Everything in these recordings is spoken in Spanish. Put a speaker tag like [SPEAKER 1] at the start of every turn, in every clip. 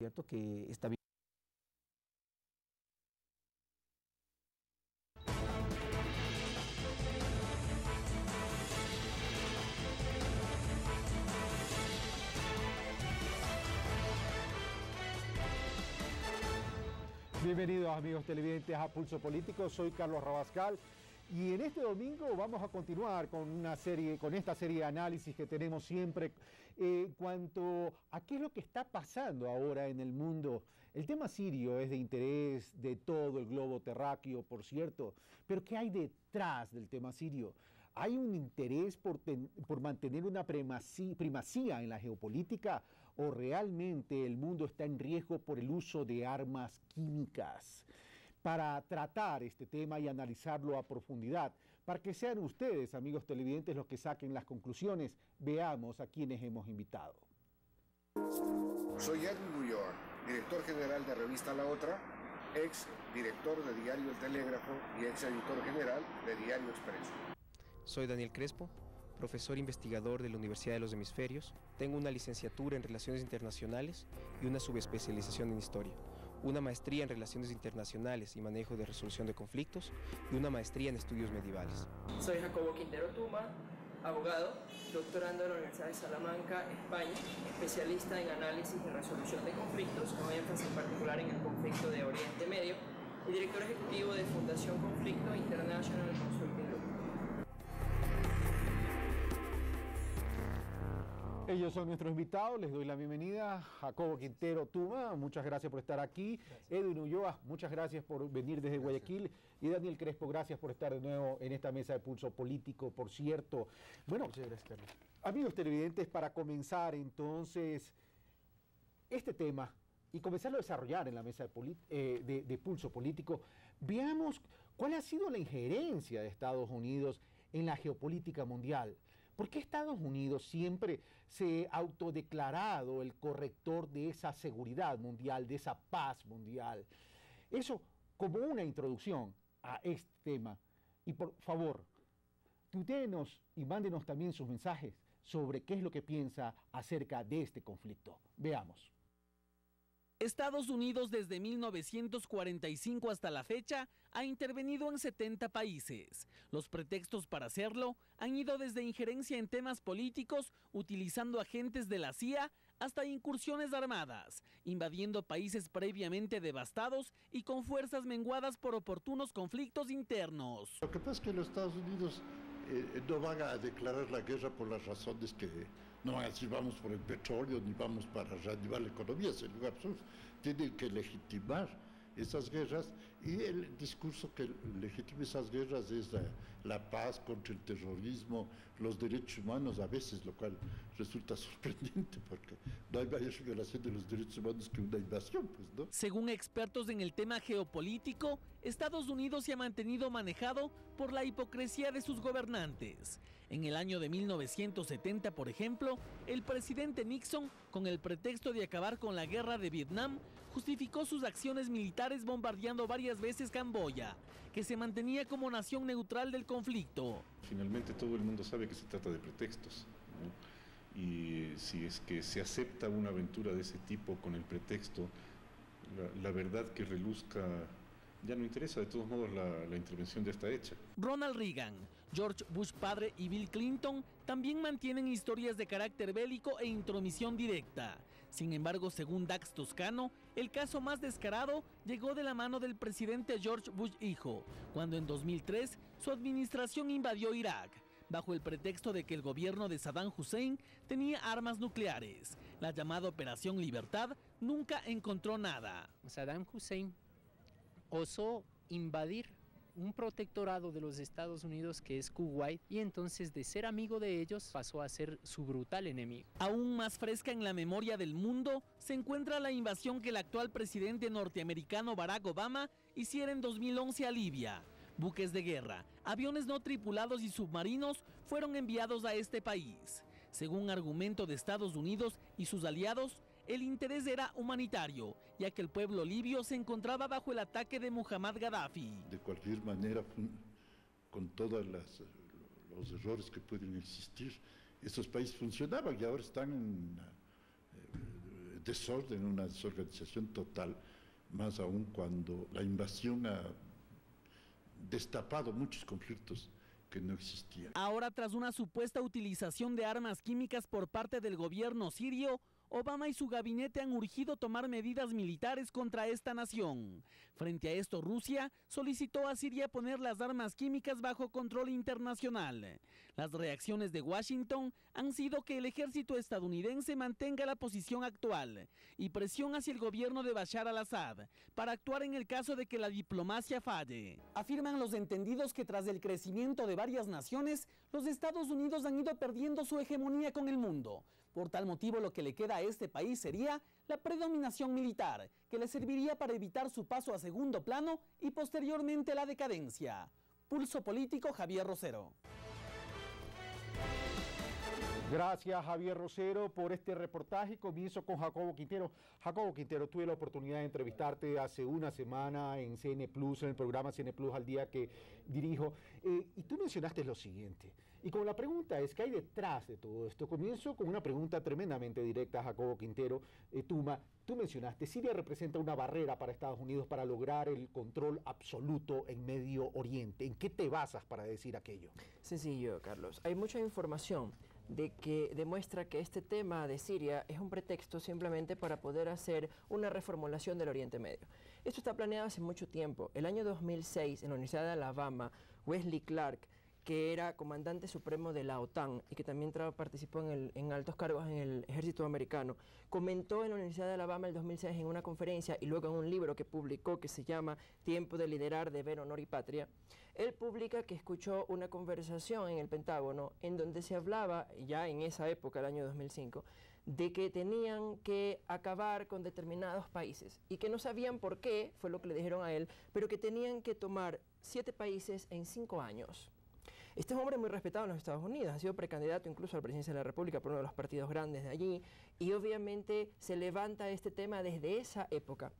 [SPEAKER 1] cierto que está bien. Bienvenidos amigos televidentes a Pulso Político, soy Carlos Rabascal y en este domingo vamos a continuar con esta serie de análisis que tenemos siempre en cuanto a qué es lo que está pasando ahora en el mundo. El tema sirio es de interés de todo el globo terráqueo, por cierto, pero ¿qué hay detrás del tema sirio? ¿Hay un interés por mantener una primacía en la geopolítica o realmente el mundo está en riesgo por el uso de armas químicas? Para tratar este tema y analizarlo a profundidad, para que sean ustedes, amigos televidentes, los que saquen las conclusiones, veamos a quienes hemos invitado.
[SPEAKER 2] Soy Edwin Ulloa, director general de revista La Otra, ex director de Diario El Telégrafo y ex editor general de Diario Expreso.
[SPEAKER 3] Soy Daniel Crespo, profesor investigador de la Universidad de los Hemisferios. Tengo una licenciatura en Relaciones Internacionales y una subespecialización en Historia, una maestría en Relaciones Internacionales y Manejo de Resolución de Conflictos y una maestría en Estudios Medievales.
[SPEAKER 4] Soy Jacobo Quintero Tuma, abogado, doctorando en la Universidad de Salamanca, España, especialista en análisis y resolución de conflictos, con énfasis particular en el conflicto de Oriente Medio, y director ejecutivo de Fundación Conflicto International Consulting Group.
[SPEAKER 1] Ellos son nuestros invitados, les doy la bienvenida. Jacobo Quintero Tuma, muchas gracias por estar aquí. Edwin Ulloa, muchas gracias por venir desde Guayaquil. Y Daniel Crespo, gracias por estar de nuevo en esta mesa de Pulso Político, por cierto. Bueno, muchas gracias, Carlos. Amigos televidentes, para comenzar entonces este tema y comenzarlo a desarrollar en la mesa de Pulso Político, veamos cuál ha sido la injerencia de Estados Unidos en la geopolítica mundial. ¿Por qué Estados Unidos siempre se ha autodeclarado el corrector de esa seguridad mundial, de esa paz mundial? Eso como una introducción a este tema. Y por favor, tuiteenos y mándenos también sus mensajes sobre qué es lo que piensa acerca de este conflicto. Veamos.
[SPEAKER 5] Estados Unidos desde 1945 hasta la fecha ha intervenido en 70 países. Los pretextos para hacerlo han ido desde injerencia en temas políticos, utilizando agentes de la CIA, hasta incursiones armadas, invadiendo países previamente devastados y con fuerzas menguadas por oportunos conflictos internos.
[SPEAKER 6] Lo que pasa es que los Estados Unidos no van a declarar la guerra por las razones que no van a decir vamos por el petróleo ni vamos para reanimar la economía, es el lugar absurdo. Tienen que legitimar esas guerras y el discurso que legitima esas guerras es la paz contra el terrorismo, los derechos humanos a veces, lo cual resulta sorprendente porque no hay mayor violación de los derechos humanos que una invasión, pues, ¿no?
[SPEAKER 5] Según expertos en el tema geopolítico, Estados Unidos se ha mantenido manejado por la hipocresía de sus gobernantes. En el año de 1970, por ejemplo, el presidente Nixon, con el pretexto de acabar con la guerra de Vietnam, justificó sus acciones militares bombardeando varias veces Camboya, que se mantenía como nación neutral del conflicto.
[SPEAKER 7] Finalmente todo el mundo sabe que se trata de pretextos, ¿no? Y si es que se acepta una aventura de ese tipo con el pretexto, la verdad que reluzca ya no interesa. De todos modos la intervención ya está hecha.
[SPEAKER 5] Ronald Reagan, George Bush padre y Bill Clinton también mantienen historias de carácter bélico e intromisión directa. Sin embargo, según Dax Toscano, el caso más descarado llegó de la mano del presidente George Bush hijo, cuando en 2003 su administración invadió Irak, bajo el pretexto de que el gobierno de Saddam Hussein tenía armas nucleares. La llamada Operación Libertad nunca encontró nada.
[SPEAKER 8] Saddam Hussein osó invadir un protectorado de los Estados Unidos que es Kuwait, y entonces de ser amigo de ellos pasó a ser su brutal enemigo.
[SPEAKER 5] Aún más fresca en la memoria del mundo se encuentra la invasión que el actual presidente norteamericano Barack Obama hiciera en 2011 a Libia. Buques de guerra, aviones no tripulados y submarinos fueron enviados a este país. Según argumento de Estados Unidos y sus aliados, el interés era humanitario, ya que el pueblo libio se encontraba bajo el ataque de Muammar Gaddafi.
[SPEAKER 6] De cualquier manera, con todos los errores que pueden existir, estos países funcionaban y ahora están en desorden, una desorganización total, más aún cuando la invasión ha destapado muchos conflictos que no existían.
[SPEAKER 5] Ahora, tras una supuesta utilización de armas químicas por parte del gobierno sirio, Obama y su gabinete han urgido tomar medidas militares contra esta nación. Frente a esto, Rusia solicitó a Siria poner las armas químicas bajo control internacional. Las reacciones de Washington han sido que el ejército estadounidense mantenga la posición actual y presión hacia el gobierno de Bashar al-Assad para actuar en el caso de que la diplomacia falle. Afirman los entendidos que tras el crecimiento de varias naciones, los Estados Unidos han ido perdiendo su hegemonía con el mundo. Por tal motivo, lo que le queda a este país sería la predominación militar, que le serviría para evitar su paso a segundo plano y posteriormente la decadencia. Pulso Político, Javier Rosero.
[SPEAKER 1] Gracias, Javier Rosero, por este reportaje. Comienzo con Jacobo Quintero. Jacobo Quintero, tuve la oportunidad de entrevistarte hace una semana en CN Plus, en el programa CN Plus al día que dirijo, y tú mencionaste lo siguiente. Y como la pregunta es, ¿qué hay detrás de todo esto? Comienzo con una pregunta tremendamente directa, Jacobo Quintero. Tuma, tú mencionaste, Siria representa una barrera para Estados Unidos para lograr el control absoluto en Medio Oriente. ¿En qué te basas para decir aquello?
[SPEAKER 4] Sencillo, Carlos. Hay mucha información de que demuestra que este tema de Siria es un pretexto simplemente para poder hacer una reformulación del Oriente Medio. Esto está planeado hace mucho tiempo. El año 2006, en la Universidad de Alabama, Wesley Clark, que era comandante supremo de la OTAN y que también participó en altos cargos en el ejército americano, comentó en la Universidad de Alabama el 2006 en una conferencia y luego en un libro que publicó que se llama Tiempo de liderar, deber, honor y patria. Él publica que escuchó una conversación en el Pentágono en donde se hablaba, ya en esa época, el año 2005, de que tenían que acabar con determinados países y que no sabían por qué, fue lo que le dijeron a él, pero que tenían que tomar 7 países en 5 años. Este es un hombre muy respetado en los Estados Unidos, ha sido precandidato incluso a la presidencia de la República por uno de los partidos grandes de allí, y obviamente se levanta este tema desde esa época.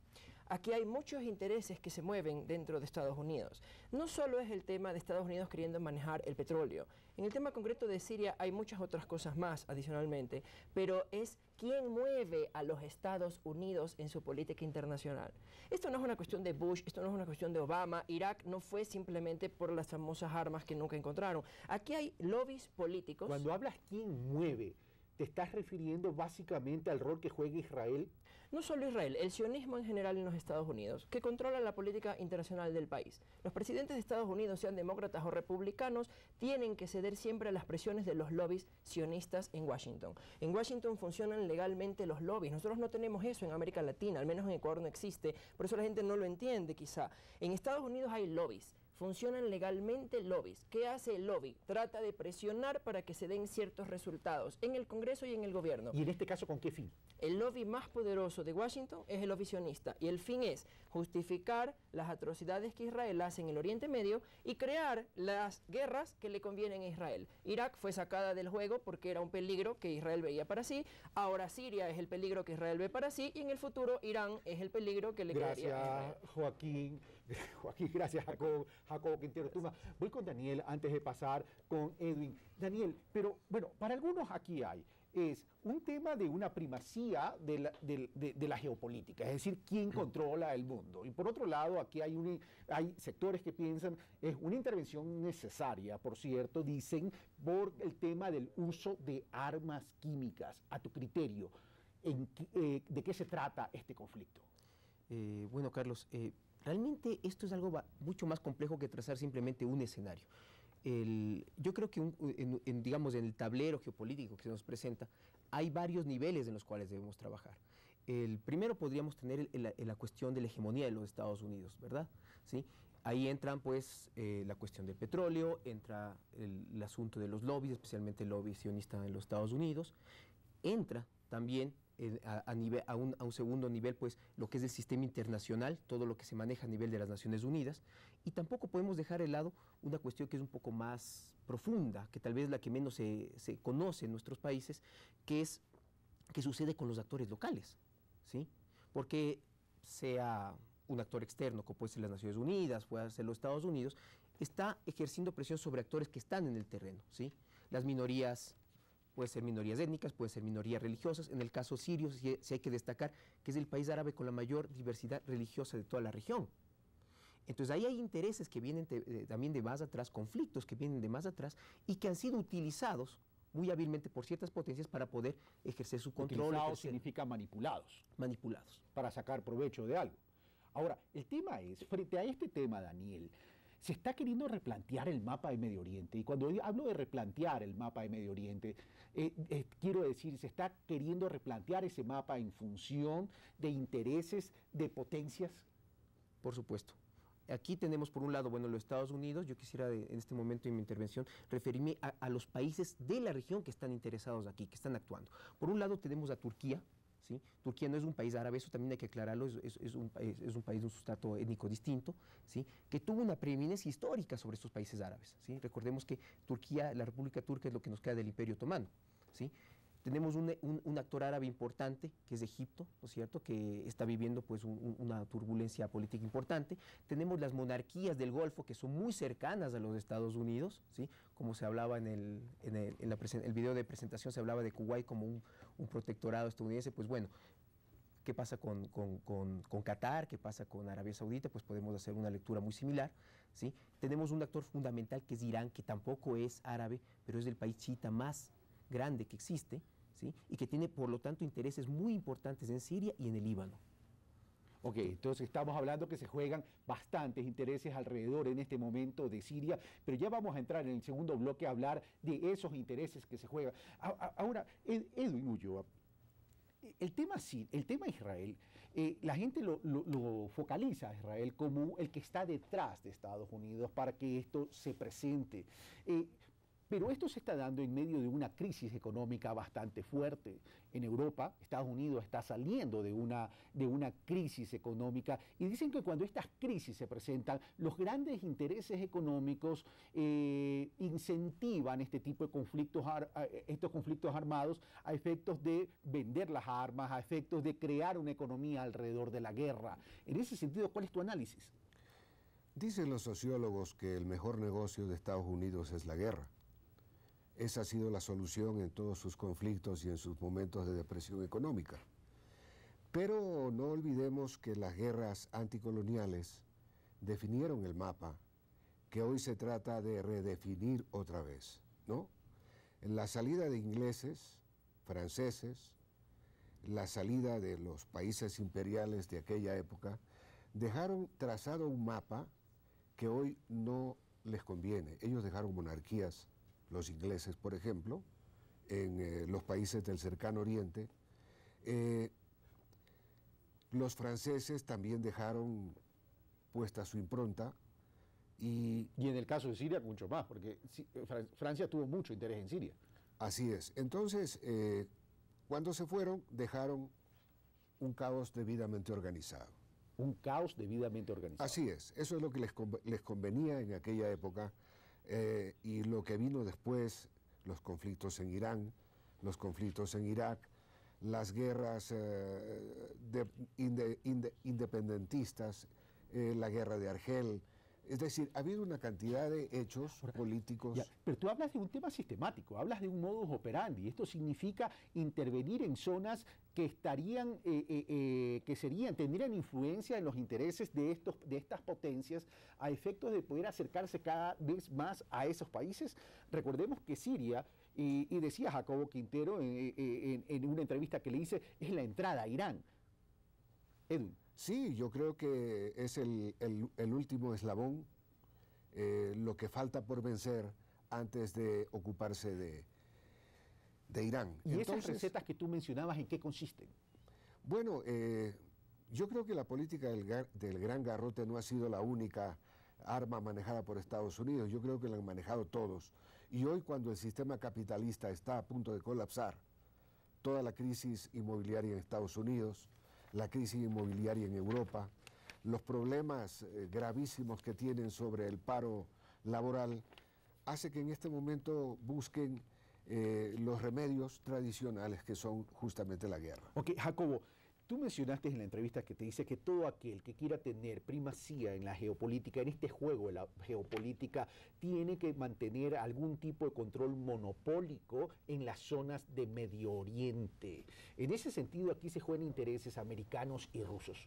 [SPEAKER 4] Aquí hay muchos intereses que se mueven dentro de Estados Unidos. No solo es el tema de Estados Unidos queriendo manejar el petróleo. En el tema concreto de Siria hay muchas otras cosas más adicionalmente, pero es quién mueve a los Estados Unidos en su política internacional. Esto no es una cuestión de Bush, esto no es una cuestión de Obama. Irak no fue simplemente por las famosas armas que nunca encontraron. Aquí hay lobbies políticos.
[SPEAKER 1] Cuando hablas quién mueve, ¿te estás refiriendo básicamente al rol que juega Israel?
[SPEAKER 4] No solo Israel, el sionismo en general en los Estados Unidos, que controla la política internacional del país. Los presidentes de Estados Unidos, sean demócratas o republicanos, tienen que ceder siempre a las presiones de los lobbies sionistas en Washington. En Washington funcionan legalmente los lobbies. Nosotros no tenemos eso en América Latina, al menos en Ecuador no existe, por eso la gente no lo entiende quizá. En Estados Unidos hay lobbies. Funcionan legalmente lobbies. ¿Qué hace el lobby? Trata de presionar para que se den ciertos resultados en el Congreso y en el gobierno.
[SPEAKER 1] ¿Y en este caso con qué fin?
[SPEAKER 4] El lobby más poderoso de Washington es el lobby sionista y el fin es justificar las atrocidades que Israel hace en el Oriente Medio y crear las guerras que le convienen a Israel. Irak fue sacada del juego porque era un peligro que Israel veía para sí. Ahora Siria es el peligro que Israel ve para sí y en el futuro Irán es el peligro que le quedaría a Israel.
[SPEAKER 1] Gracias, Joaquín. Joaquín, gracias, Jacobo Quintero Tuma. Voy con Daniel antes de pasar con Edwin. Daniel, pero bueno, para algunos aquí es un tema de una primacía de la geopolítica, es decir, quién controla el mundo. Y por otro lado, aquí hay sectores que piensan, es una intervención necesaria, por cierto, dicen, por el tema del uso de armas químicas. A tu criterio, ¿de qué se trata este conflicto?
[SPEAKER 3] Bueno, Carlos, realmente esto es algo mucho más complejo que trazar simplemente un escenario. Yo creo que digamos, en el tablero geopolítico que se nos presenta, hay varios niveles en los cuales debemos trabajar. El primero podríamos tener la cuestión de la hegemonía de los Estados Unidos, ¿verdad? ¿Sí? Ahí entran pues la cuestión del petróleo, entra el asunto de los lobbies, especialmente el lobby sionista en los Estados Unidos, entra también a un segundo nivel, pues, lo que es el sistema internacional, todo lo que se maneja a nivel de las Naciones Unidas, y tampoco podemos dejar de lado una cuestión que es un poco más profunda, que tal vez la que menos se conoce en nuestros países, que es qué sucede con los actores locales, ¿sí? Porque sea un actor externo, como puede ser las Naciones Unidas, puede ser los Estados Unidos, está ejerciendo presión sobre actores que están en el terreno, ¿sí? Las minorías Puede ser minorías étnicas, puede ser minorías religiosas. En el caso sirio, sí hay que destacar que es el país árabe con la mayor diversidad religiosa de toda la región. Entonces ahí hay intereses que vienen también de más atrás, conflictos que vienen de más atrás y que han sido utilizados muy hábilmente por ciertas potencias para poder ejercer su control.
[SPEAKER 1] Utilizados significa manipulados.
[SPEAKER 3] Manipulados.
[SPEAKER 1] Para sacar provecho de algo. Ahora, el tema es, frente a este tema, Daniel, se está queriendo replantear el mapa de Medio Oriente. Y cuando hablo de replantear el mapa de Medio Oriente, quiero decir, se está queriendo replantear ese mapa en función de intereses de potencias.
[SPEAKER 3] Por supuesto. Aquí tenemos por un lado, bueno, los Estados Unidos. Yo quisiera en este momento en mi intervención referirme a los países de la región que están interesados aquí, que están actuando. Por un lado tenemos a Turquía, ¿sí? Turquía no es un país árabe, eso también hay que aclararlo, es un país de un sustrato étnico distinto, ¿sí? Que tuvo una preeminencia histórica sobre estos países árabes, ¿sí? Recordemos que Turquía, la República Turca es lo que nos queda del Imperio Otomano, ¿sí? Tenemos un actor árabe importante, que es Egipto, ¿no es cierto?, que está viviendo pues una turbulencia política importante. Tenemos las monarquías del Golfo, que son muy cercanas a los Estados Unidos, ¿sí? Como se hablaba en el video de presentación, se hablaba de Kuwait como un protectorado estadounidense. Pues bueno, ¿qué pasa con Qatar? ¿Qué pasa con Arabia Saudita? Pues podemos hacer una lectura muy similar, ¿sí? Tenemos un actor fundamental que es Irán, que tampoco es árabe, pero es el país chiita más grande que existe, ¿sí? Y que tiene, por lo tanto, intereses muy importantes en Siria y en el Líbano.
[SPEAKER 1] Ok, entonces estamos hablando que se juegan bastantes intereses alrededor en este momento de Siria, pero ya vamos a entrar en el segundo bloque a hablar de esos intereses que se juegan. Ahora, Edwin Ulloa, el tema Israel, la gente lo focaliza a Israel como el que está detrás de Estados Unidos para que esto se presente. Pero esto se está dando en medio de una crisis económica bastante fuerte. En Europa, Estados Unidos está saliendo de una crisis económica y dicen que cuando estas crisis se presentan, los grandes intereses económicos incentivan este tipo de conflictos, estos conflictos armados a efectos de vender las armas, a efectos de crear una economía alrededor de la guerra. En ese sentido, ¿cuál es tu análisis?
[SPEAKER 2] Dicen los sociólogos que el mejor negocio de Estados Unidos es la guerra. Esa ha sido la solución en todos sus conflictos y en sus momentos de depresión económica. Pero no olvidemos que las guerras anticoloniales definieron el mapa, que hoy se trata de redefinir otra vez, ¿no? En la salida de ingleses, franceses, la salida de los países imperiales de aquella época, dejaron trazado un mapa que hoy no les conviene. Ellos dejaron monarquías, los ingleses, por ejemplo, en los países del cercano oriente. Los franceses también dejaron puesta su impronta. Y
[SPEAKER 1] en el caso de Siria, mucho más, porque Francia tuvo mucho interés en Siria.
[SPEAKER 2] Así es. Entonces, cuando se fueron, dejaron un caos debidamente organizado.
[SPEAKER 1] Un caos debidamente organizado.
[SPEAKER 2] Así es. Eso es lo que les convenía en aquella época. Y lo que vino después, los conflictos en Irán, los conflictos en Irak, las guerras independentistas, la guerra de Argel. Es decir, ha habido una cantidad de hechos políticos.
[SPEAKER 1] Ya, pero tú hablas de un tema sistemático, hablas de un modus operandi. Esto significa intervenir en zonas que tendrían influencia en los intereses de estas potencias a efectos de poder acercarse cada vez más a esos países. Recordemos que Siria, y decía Jacobo Quintero en una entrevista que le hice, es la entrada a Irán. Edwin.
[SPEAKER 2] Sí, yo creo que es el último eslabón, lo que falta por vencer antes de ocuparse de Irán.
[SPEAKER 1] ¿Y esas recetas que tú mencionabas, en qué consisten?
[SPEAKER 2] Bueno, yo creo que la política del gran garrote no ha sido la única arma manejada por Estados Unidos. Yo creo que la han manejado todos. Y hoy, cuando el sistema capitalista está a punto de colapsar, toda la crisis inmobiliaria en Estados Unidos, la crisis inmobiliaria en Europa, los problemas gravísimos que tienen sobre el paro laboral, hace que en este momento busquen los remedios tradicionales que son justamente la guerra.
[SPEAKER 1] Ok, Jacobo, Tú mencionaste en la entrevista que te dice que todo aquel que quiera tener primacía en la geopolítica, en este juego de la geopolítica, tiene que mantener algún tipo de control monopólico en las zonas de Medio Oriente. En ese sentido, aquí se juegan intereses americanos y rusos.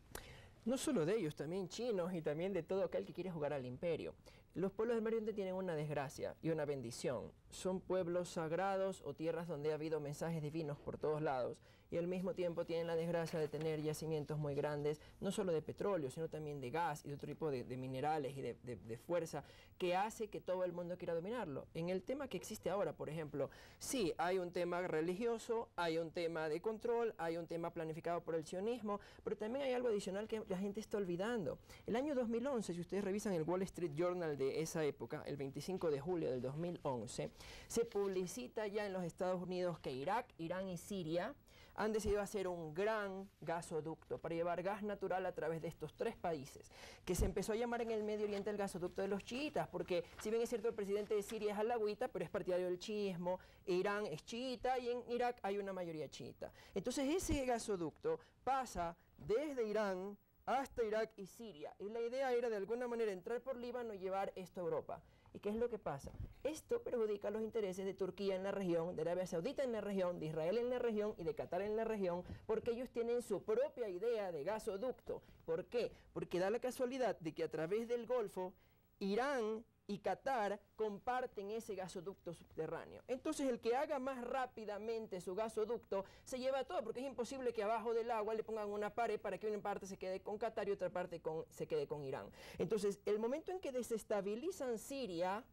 [SPEAKER 4] No solo de ellos, también chinos y también de todo aquel que quiere jugar al imperio. Los pueblos del Medio Oriente tienen una desgracia y una bendición. Son pueblos sagrados o tierras donde ha habido mensajes divinos por todos lados y al mismo tiempo tienen la desgracia de tener yacimientos muy grandes, no solo de petróleo, sino también de gas y de otro tipo de minerales y de fuerza que hace que todo el mundo quiera dominarlo. En el tema que existe ahora, por ejemplo, sí, hay un tema religioso, hay un tema de control, hay un tema planificado por el sionismo, pero también hay algo adicional que la gente está olvidando. El año 2011, si ustedes revisan el Wall Street Journal de esa época, el 25 de julio del 2011, se publicita ya en los Estados Unidos que Irak, Irán y Siria han decidido hacer un gran gasoducto para llevar gas natural a través de estos tres países, que se empezó a llamar en el Medio Oriente el gasoducto de los chiitas, porque si bien es cierto el presidente de Siria es alawita, pero es partidario del chiismo, Irán es chiita y en Irak hay una mayoría chiita. Entonces ese gasoducto pasa desde Irán hasta Irak y Siria, y la idea era de alguna manera entrar por Líbano y llevar esto a Europa. ¿Y qué es lo que pasa? Esto perjudica los intereses de Turquía en la región, de Arabia Saudita en la región, de Israel en la región y de Qatar en la región, porque ellos tienen su propia idea de gasoducto. ¿Por qué? Porque da la casualidad de que a través del Golfo, Irán y Qatar comparten ese gasoducto subterráneo. Entonces el que haga más rápidamente su gasoducto se lleva todo, porque es imposible que abajo del agua le pongan una pared para que una parte se quede con Qatar y otra parte se quede con Irán. Entonces el momento en que desestabilizan Siria,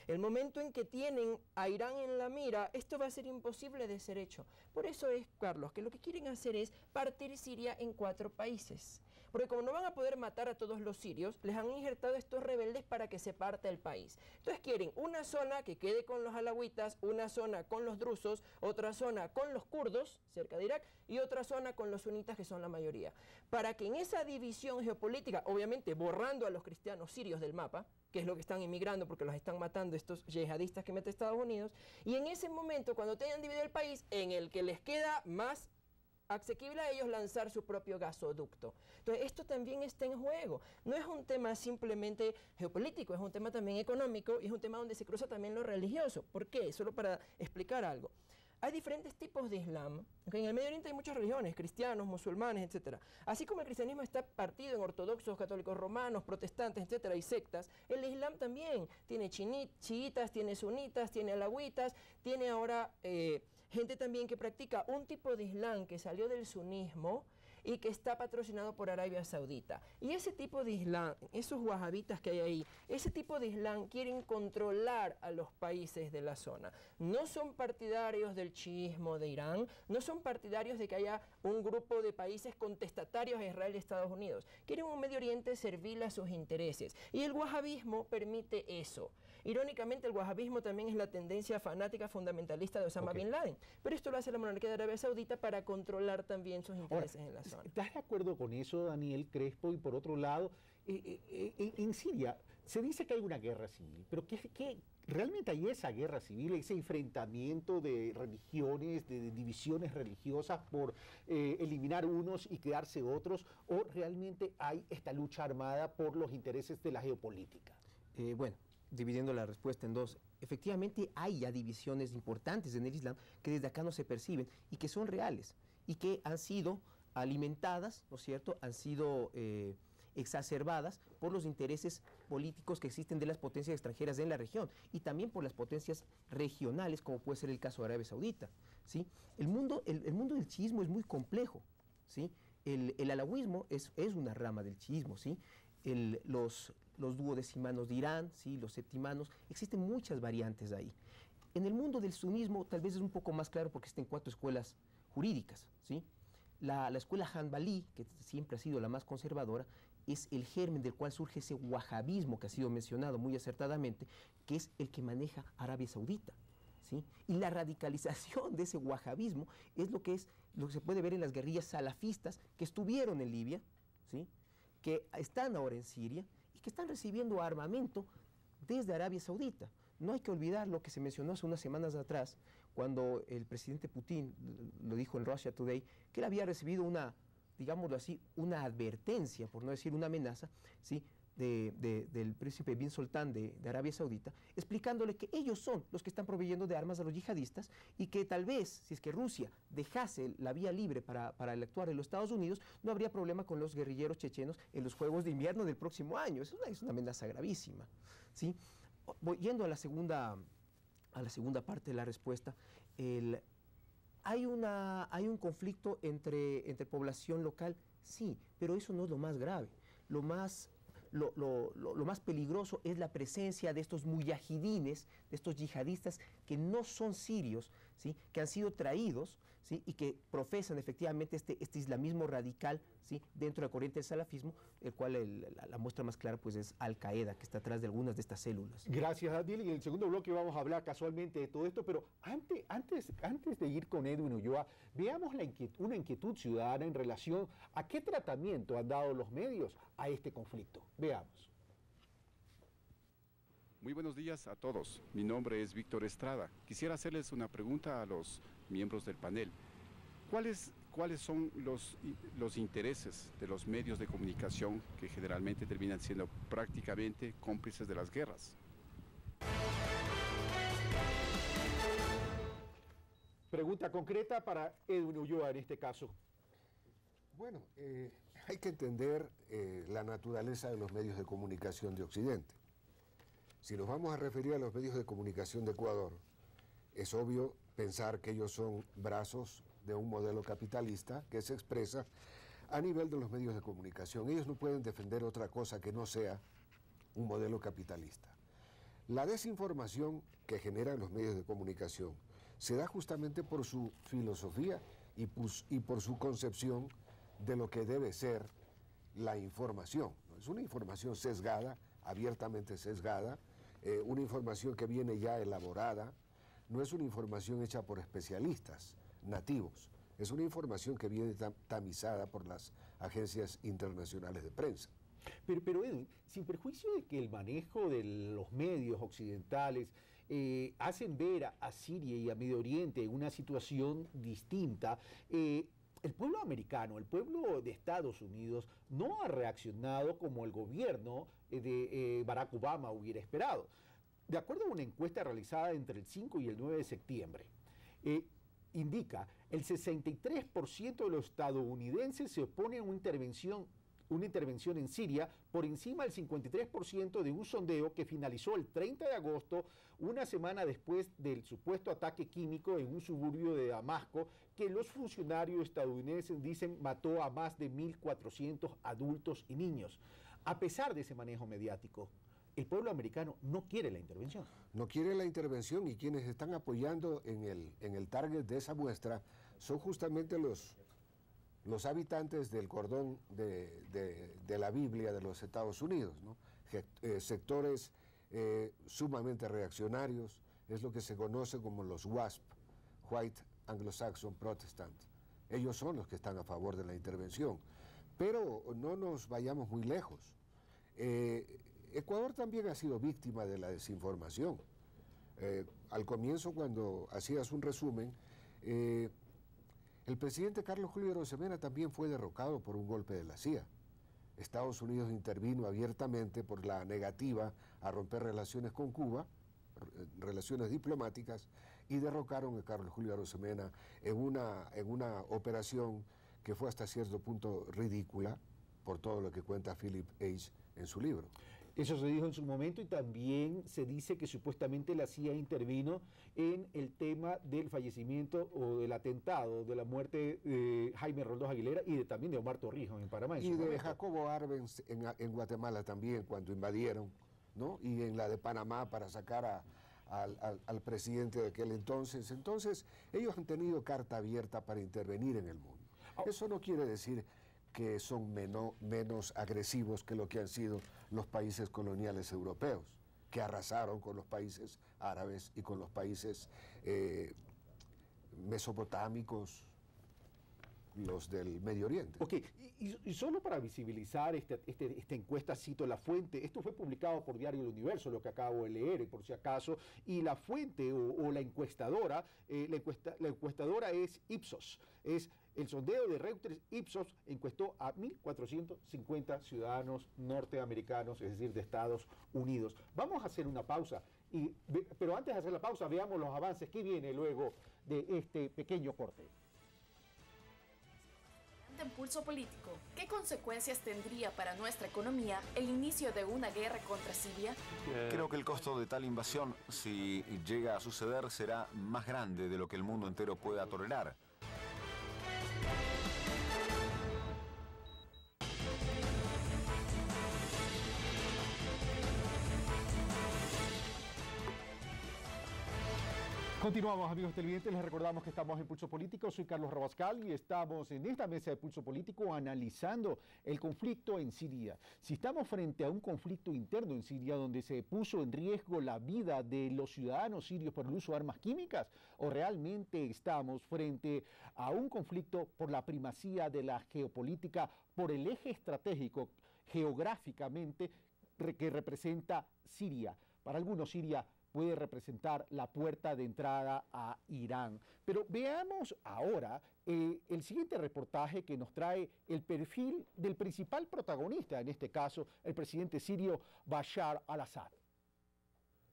[SPEAKER 4] el momento en que tienen a Irán en la mira, esto va a ser imposible de ser hecho. Por eso es, Carlos, que lo que quieren hacer es partir Siria en 4 países. Porque como no van a poder matar a todos los sirios, les han injertado estos rebeldes para que se parta el país. Entonces quieren una zona que quede con los alawitas, una zona con los drusos, otra zona con los kurdos, cerca de Irak, y otra zona con los sunitas, que son la mayoría. Para que en esa división geopolítica, obviamente borrando a los cristianos sirios del mapa, que es lo que están inmigrando porque los están matando estos yihadistas que mete Estados Unidos, y en ese momento, cuando tengan dividido el país, en el que les queda más asequible a ellos lanzar su propio gasoducto. Entonces, esto también está en juego. No es un tema simplemente geopolítico, es un tema también económico y es un tema donde se cruza también lo religioso. ¿Por qué? Solo para explicar algo. Hay diferentes tipos de Islam. En el Medio Oriente hay muchas religiones, cristianos, musulmanes, etc. Así como el cristianismo está partido en ortodoxos, católicos romanos, protestantes, etc. y sectas, el Islam también tiene chiitas, tiene sunitas, tiene alawitas, tiene ahora gente también que practica un tipo de Islam que salió del sunismo y que está patrocinado por Arabia Saudita. Y ese tipo de Islam, esos wahabitas que hay ahí, ese tipo de Islam quieren controlar a los países de la zona. No son partidarios del chiismo de Irán, no son partidarios de que haya un grupo de países contestatarios a Israel y Estados Unidos. Quieren un Medio Oriente servil a sus intereses. Y el wahabismo permite eso. Irónicamente, el wahabismo también es la tendencia fanática fundamentalista de Osama Bin Laden, pero esto lo hace la monarquía de Arabia Saudita para controlar también sus intereses en la zona.
[SPEAKER 1] ¿Estás de acuerdo con eso, Daniel Crespo? Y por otro lado, en Siria se dice que hay una guerra civil, pero ¿qué realmente hay esa guerra civil, ese enfrentamiento de religiones, de divisiones religiosas por eliminar unos y quedarse otros, o realmente hay esta lucha armada por los intereses de la geopolítica?
[SPEAKER 3] Bueno, dividiendo la respuesta en dos, efectivamente hay ya divisiones importantes en el Islam que desde acá no se perciben y que son reales y que han sido alimentadas, ¿no es cierto?, han sido exacerbadas por los intereses políticos que existen de las potencias extranjeras en la región y también por las potencias regionales, como puede ser el caso de Arabia Saudita, ¿sí? El mundo del chiismo es muy complejo, ¿sí? El alawismo es una rama del chiismo, ¿sí? Los duodecimanos de Irán, ¿sí? Los septimanos, existen muchas variantes ahí. En el mundo del sunismo tal vez es un poco más claro porque existen 4 escuelas jurídicas, ¿sí? La escuela Hanbalí, que siempre ha sido la más conservadora, es el germen del cual surge ese wahabismo que ha sido mencionado muy acertadamente, que es el que maneja Arabia Saudita, ¿sí? Y la radicalización de ese wahabismo es lo que se puede ver en las guerrillas salafistas que estuvieron en Libia, ¿sí? Que están ahora en Siria y que están recibiendo armamento desde Arabia Saudita. No hay que olvidar lo que se mencionó hace unas semanas atrás, cuando el presidente Putin lo dijo en Russia Today, que él había recibido una digámoslo así, una advertencia, por no decir una amenaza, ¿sí?, del príncipe Bin Sultán de Arabia Saudita, explicándole que ellos son los que están proveyendo de armas a los yihadistas y que tal vez, si es que Rusia dejase la vía libre para el actuar en los Estados Unidos, no habría problema con los guerrilleros chechenos en los Juegos de Invierno del próximo año. Es una amenaza gravísima, ¿sí? Yendo a la segunda parte de la respuesta, ¿hay un conflicto entre población local? Sí, pero eso no es lo más grave. Lo más peligroso es la presencia de estos muyahidines, de estos yihadistas que no son sirios, ¿sí?, que han sido traídos, ¿sí?, y que profesan efectivamente este islamismo radical, ¿sí?, dentro de la corriente del salafismo, el cual la muestra más clara pues es Al-Qaeda, que está atrás de algunas de estas células.
[SPEAKER 1] Gracias, Daniel. Y en el segundo bloque vamos a hablar casualmente de todo esto, pero antes de ir con Edwin Ulloa, veamos una inquietud ciudadana en relación a qué tratamiento han dado los medios a este conflicto. Veamos.
[SPEAKER 9] Muy buenos días a todos. Mi nombre es Víctor Estrada. Quisiera hacerles una pregunta a los miembros del panel. ¿Cuáles son los intereses de los medios de comunicación que generalmente terminan siendo prácticamente cómplices de las guerras?
[SPEAKER 1] Pregunta concreta para Edwin Ulloa en este caso.
[SPEAKER 2] Bueno, hay que entender la naturaleza de los medios de comunicación de Occidente. Si nos vamos a referir a los medios de comunicación de Ecuador, es obvio pensar que ellos son brazos de un modelo capitalista que se expresa a nivel de los medios de comunicación. Ellos no pueden defender otra cosa que no sea un modelo capitalista. La desinformación que generan los medios de comunicación se da justamente por su filosofía y por su concepción de lo que debe ser la información. Es una información sesgada, abiertamente sesgada, una información que viene ya elaborada, no es una información hecha por especialistas nativos, es una información que viene tamizada por las agencias internacionales de prensa.
[SPEAKER 1] Pero Edwin, sin perjuicio de que el manejo de los medios occidentales hacen ver a Siria y a Medio Oriente en una situación distinta, el pueblo americano, el pueblo de Estados Unidos, no ha reaccionado como el gobierno de Barack Obama hubiera esperado. De acuerdo a una encuesta realizada entre el 5 y el 9 de septiembre, indica el 63% de los estadounidenses se opone a una intervención en Siria, por encima del 53% de un sondeo que finalizó el 30 de agosto, una semana después del supuesto ataque químico en un suburbio de Damasco, que los funcionarios estadounidenses dicen mató a más de 1.400 adultos y niños. A pesar de ese manejo mediático, el pueblo americano no quiere la intervención.
[SPEAKER 2] No quiere la intervención, y quienes están apoyando en el target de esa muestra son justamente los habitantes del cordón de la Biblia de los Estados Unidos, ¿no? Sectores sumamente reaccionarios, es lo que se conoce como los WASP, White Anglo-Saxon Protestant. Ellos son los que están a favor de la intervención. Pero no nos vayamos muy lejos. Ecuador también ha sido víctima de la desinformación. Al comienzo, cuando hacías un resumen, el presidente Carlos Julio Arosemena también fue derrocado por un golpe de la CIA. Estados Unidos intervino abiertamente por la negativa a romper relaciones con Cuba, relaciones diplomáticas, y derrocaron a Carlos Julio Arosemena en una operación que fue hasta cierto punto ridícula, por todo lo que cuenta Philip H. en su libro.
[SPEAKER 1] Eso se dijo en su momento, y también se dice que supuestamente la CIA intervino en el tema del fallecimiento o del atentado, de la muerte de Jaime Roldós Aguilera y también de Omar Torrijos en Panamá.
[SPEAKER 2] Y de Jacobo Arbenz en Guatemala también, cuando invadieron, ¿no? Y en la de Panamá para sacar al presidente de aquel entonces. Entonces, ellos han tenido carta abierta para intervenir en el mundo. Eso no quiere decir que son menos agresivos que lo que han sido los países coloniales europeos, que arrasaron con los países árabes y con los países mesopotámicos, los del Medio Oriente.
[SPEAKER 1] Ok, y solo para visibilizar esta encuesta, cito la fuente, esto fue publicado por Diario El Universo, lo que acabo de leer, por si acaso, y la fuente o la encuestadora, la encuestadora es Ipsos, es El sondeo de Reuters Ipsos encuestó a 1.450 ciudadanos norteamericanos, es decir, de Estados Unidos. Vamos a hacer una pausa, pero antes de hacer la pausa veamos los avances que viene luego de este pequeño corte.
[SPEAKER 10] En Pulso Político, ¿qué consecuencias tendría para nuestra economía el inicio de una guerra contra Siria?
[SPEAKER 11] Creo que el costo de tal invasión, si llega a suceder, será más grande de lo que el mundo entero pueda tolerar.
[SPEAKER 1] Continuamos, amigos televidentes, les recordamos que estamos en Pulso Político, soy Carlos Rabascal y estamos en esta mesa de Pulso Político analizando el conflicto en Siria. Si estamos frente a un conflicto interno en Siria donde se puso en riesgo la vida de los ciudadanos sirios por el uso de armas químicas, o realmente estamos frente a un conflicto por la primacía de la geopolítica, por el eje estratégico geográficamente que representa Siria. Para algunos Siria puede representar la puerta de entrada a Irán. Pero veamos ahora el siguiente reportaje que nos trae el perfil del principal protagonista, en este caso, el presidente sirio Bashar al-Assad.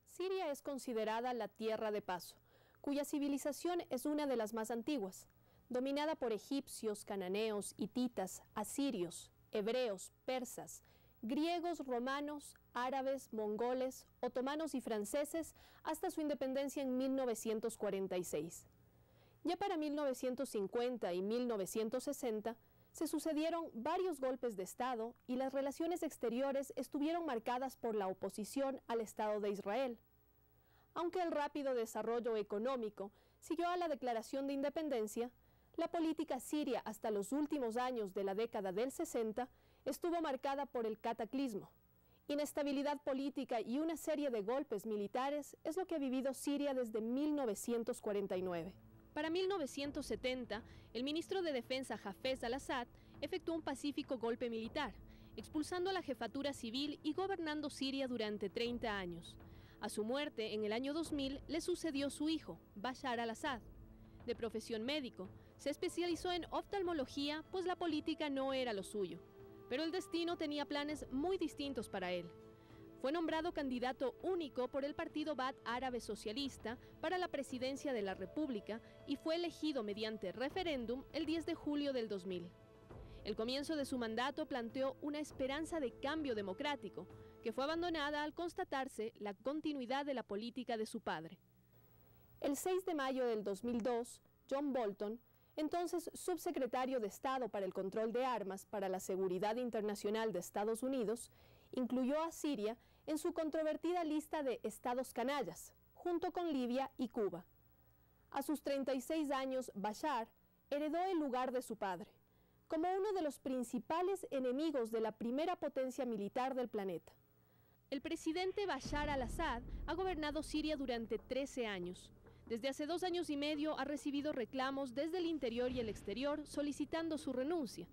[SPEAKER 12] Siria es considerada la tierra de paso, cuya civilización es una de las más antiguas, dominada por egipcios, cananeos, hititas, asirios, hebreos, persas, griegos, romanos, árabes, mongoles, otomanos y franceses hasta su independencia en 1946. Ya para 1950 y 1960 se sucedieron varios golpes de Estado y las relaciones exteriores estuvieron marcadas por la oposición al Estado de Israel. Aunque el rápido desarrollo económico siguió a la declaración de independencia, la política siria hasta los últimos años de la década del 60 estuvo marcada por el cataclismo. Inestabilidad política y una serie de golpes militares es lo que ha vivido Siria desde 1949. Para 1970, el ministro de Defensa Hafez al-Assad efectuó un pacífico golpe militar, expulsando a la jefatura civil y gobernando Siria durante 30 años. A su muerte, en el año 2000, le sucedió su hijo, Bashar al-Assad. De profesión médico, se especializó en oftalmología, pues la política no era lo suyo. Pero el destino tenía planes muy distintos para él. Fue nombrado candidato único por el Partido Baath Árabe Socialista para la presidencia de la República y fue elegido mediante referéndum el 10 de julio del 2000. El comienzo de su mandato planteó una esperanza de cambio democrático, que fue abandonada al constatarse la continuidad de la política de su padre. El 6 de mayo del 2002, John Bolton, entonces subsecretario de Estado para el Control de Armas para la Seguridad Internacional de Estados Unidos, incluyó a Siria en su controvertida lista de estados canallas, junto con Libia y Cuba. A sus 36 años, Bashar heredó el lugar de su padre, como uno de los principales enemigos de la primera potencia militar del planeta. El presidente Bashar al-Assad ha gobernado Siria durante 13 años. Desde hace 2 años y medio ha recibido reclamos desde el interior y el exterior solicitando su renuncia.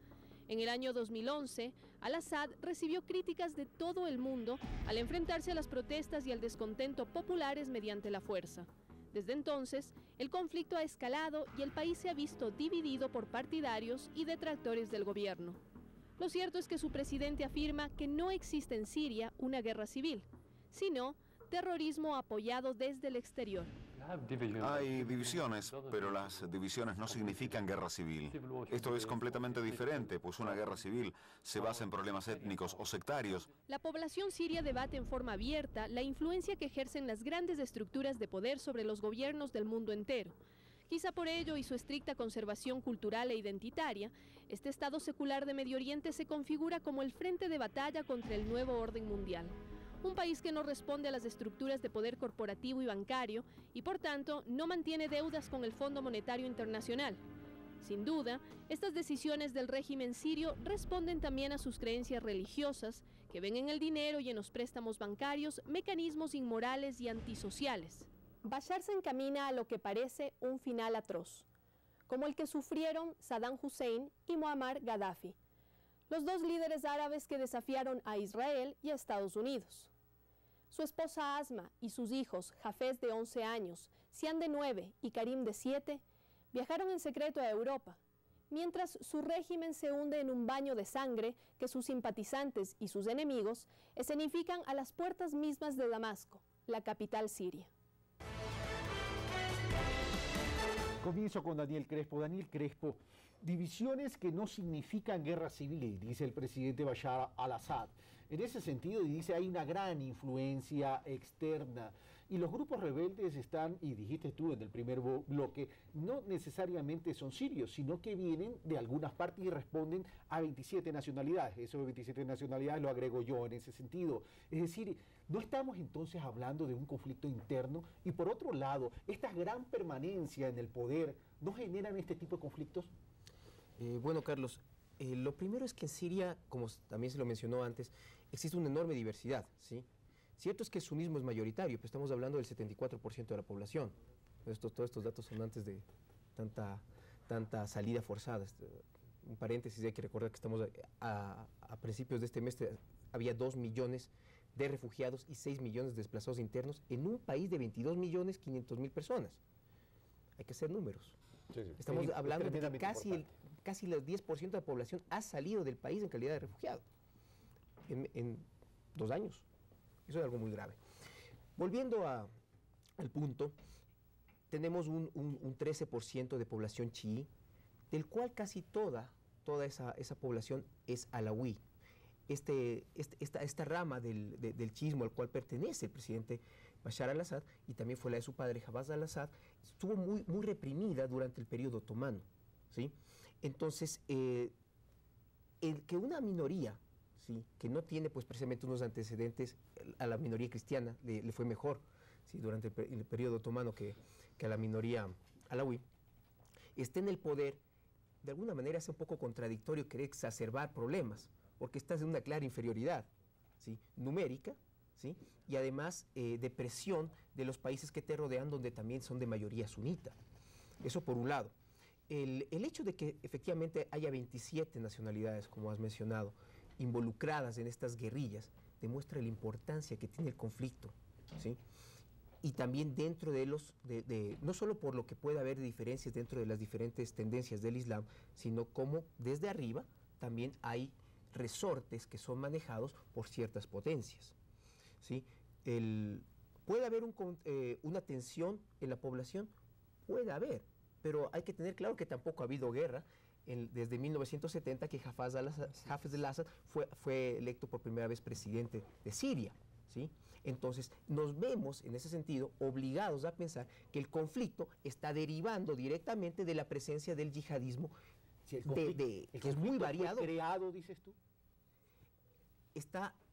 [SPEAKER 12] En el año 2011, al-Assad recibió críticas de todo el mundo al enfrentarse a las protestas y al descontento populares mediante la fuerza. Desde entonces, el conflicto ha escalado y el país se ha visto dividido por partidarios y detractores del gobierno. Lo cierto es que su presidente afirma que no existe en Siria una guerra civil, sino terrorismo apoyado desde el exterior.
[SPEAKER 11] Hay divisiones, pero las divisiones no significan guerra civil. Esto es completamente diferente, pues una guerra civil se basa en problemas étnicos o sectarios.
[SPEAKER 12] La población siria debate en forma abierta la influencia que ejercen las grandes estructuras de poder sobre los gobiernos del mundo entero. Quizá por ello y su estricta conservación cultural e identitaria, este Estado secular de Medio Oriente se configura como el frente de batalla contra el nuevo orden mundial. Un país que no responde a las estructuras de poder corporativo y bancario y por tanto no mantiene deudas con el Fondo Monetario Internacional. Sin duda, estas decisiones del régimen sirio responden también a sus creencias religiosas, que ven en el dinero y en los préstamos bancarios mecanismos inmorales y antisociales. Bashar se encamina a lo que parece un final atroz, como el que sufrieron Saddam Hussein y Muammar Gaddafi, los dos líderes árabes que desafiaron a Israel y a Estados Unidos. Su esposa Asma y sus hijos, Hafez de 11 años, Sian de 9 y Karim de 7, viajaron en secreto a Europa, mientras su régimen se hunde en un baño de sangre que sus simpatizantes y sus enemigos escenifican a las puertas mismas de Damasco, la capital siria.
[SPEAKER 1] Comienzo con Daniel Crespo. Daniel Crespo, divisiones que no significan guerra civil, dice el presidente Bashar al-Assad. En ese sentido, dice, hay una gran influencia externa. Y los grupos rebeldes están, y dijiste tú en el primer bloque, no necesariamente son sirios, sino que vienen de algunas partes y responden a 27 nacionalidades. Eso de 27 nacionalidades lo agrego yo en ese sentido. Es decir, no estamos entonces hablando de un conflicto interno. Y por otro lado, esta gran permanencia en el poder, ¿no generan este tipo de conflictos?
[SPEAKER 3] Bueno, Carlos, lo primero es que en Siria, como también se lo mencionó antes, existe una enorme diversidad, ¿sí? Cierto es que el sunismo es mayoritario, pero estamos hablando del 74% de la población. Todos estos datos son antes de tanta salida forzada. Un paréntesis, hay que recordar que estamos a principios de este mes había 2 millones de refugiados y 6 millones de desplazados internos en un país de 22.500.000 personas. Hay que hacer números.
[SPEAKER 1] Sí, sí.
[SPEAKER 3] Estamos hablando de que casi el 10% de la población ha salido del país en calidad de refugiado en 2 años. Eso es algo muy grave. Volviendo al punto, tenemos un 13% de población chií, del cual casi toda esa población es alawí. Esta rama del chiismo al cual pertenece el presidente Bashar al-Assad, y también fue la de su padre Hafez al-Assad, estuvo muy reprimida durante el periodo otomano, ¿sí? Entonces, el que una minoría, ¿sí?, que no tiene pues precisamente unos antecedentes, a la minoría cristiana le fue mejor, ¿sí?, durante el periodo otomano que a la minoría alawí, esté en el poder, de alguna manera es un poco contradictorio querer exacerbar problemas, porque estás en una clara inferioridad, ¿sí?, numérica, ¿sí?, y además de presión de los países que te rodean, donde también son de mayoría sunita. Eso por un lado. El hecho de que efectivamente haya 27 nacionalidades, como has mencionado, involucradas en estas guerrillas, demuestra la importancia que tiene el conflicto, ¿sí? Y también dentro de no solo por lo que puede haber de diferencias dentro de las diferentes tendencias del Islam, sino como desde arriba también hay resortes que son manejados por ciertas potencias, ¿sí? ¿Puede haber una tensión en la población? Puede haber, pero hay que tener claro que tampoco ha habido guerra desde 1970, que Hafez al-Assad fue electo por primera vez presidente de Siria, ¿sí? Entonces, nos vemos, en ese sentido, obligados a pensar que el conflicto está derivando directamente de la presencia del yihadismo,
[SPEAKER 1] Sí,
[SPEAKER 3] que es muy variado.
[SPEAKER 1] ¿Fue creado, dices tú?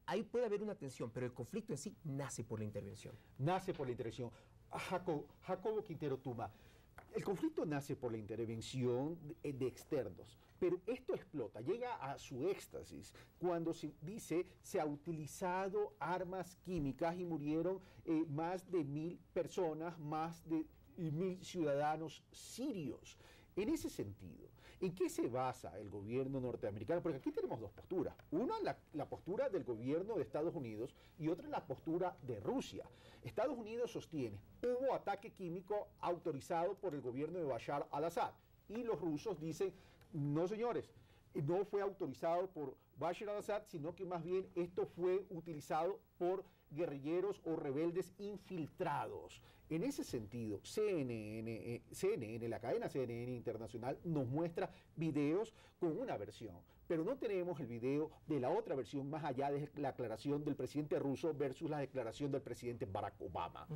[SPEAKER 3] Ahí puede haber una tensión, pero el conflicto en sí nace por la intervención.
[SPEAKER 1] Nace por la intervención. Jacobo Quintero Tuma, el conflicto nace por la intervención de externos, pero esto explota, llega a su éxtasis cuando se dice se ha utilizado armas químicas y murieron más de 1.000 personas, más de 1.000 ciudadanos sirios. En ese sentido, ¿en qué se basa el gobierno norteamericano? Porque aquí tenemos dos posturas. Una, la postura del gobierno de Estados Unidos, y otra, la postura de Rusia. Estados Unidos sostiene, hubo ataque químico autorizado por el gobierno de Bashar al-Assad. Y los rusos dicen, no señores, no fue autorizado por Bashar al-Assad, sino que más bien esto fue utilizado por guerrilleros o rebeldes infiltrados. En ese sentido, CNN, la cadena CNN Internacional, nos muestra videos con una versión, pero no tenemos el video de la otra versión, más allá de la aclaración del presidente ruso versus la declaración del presidente Barack Obama.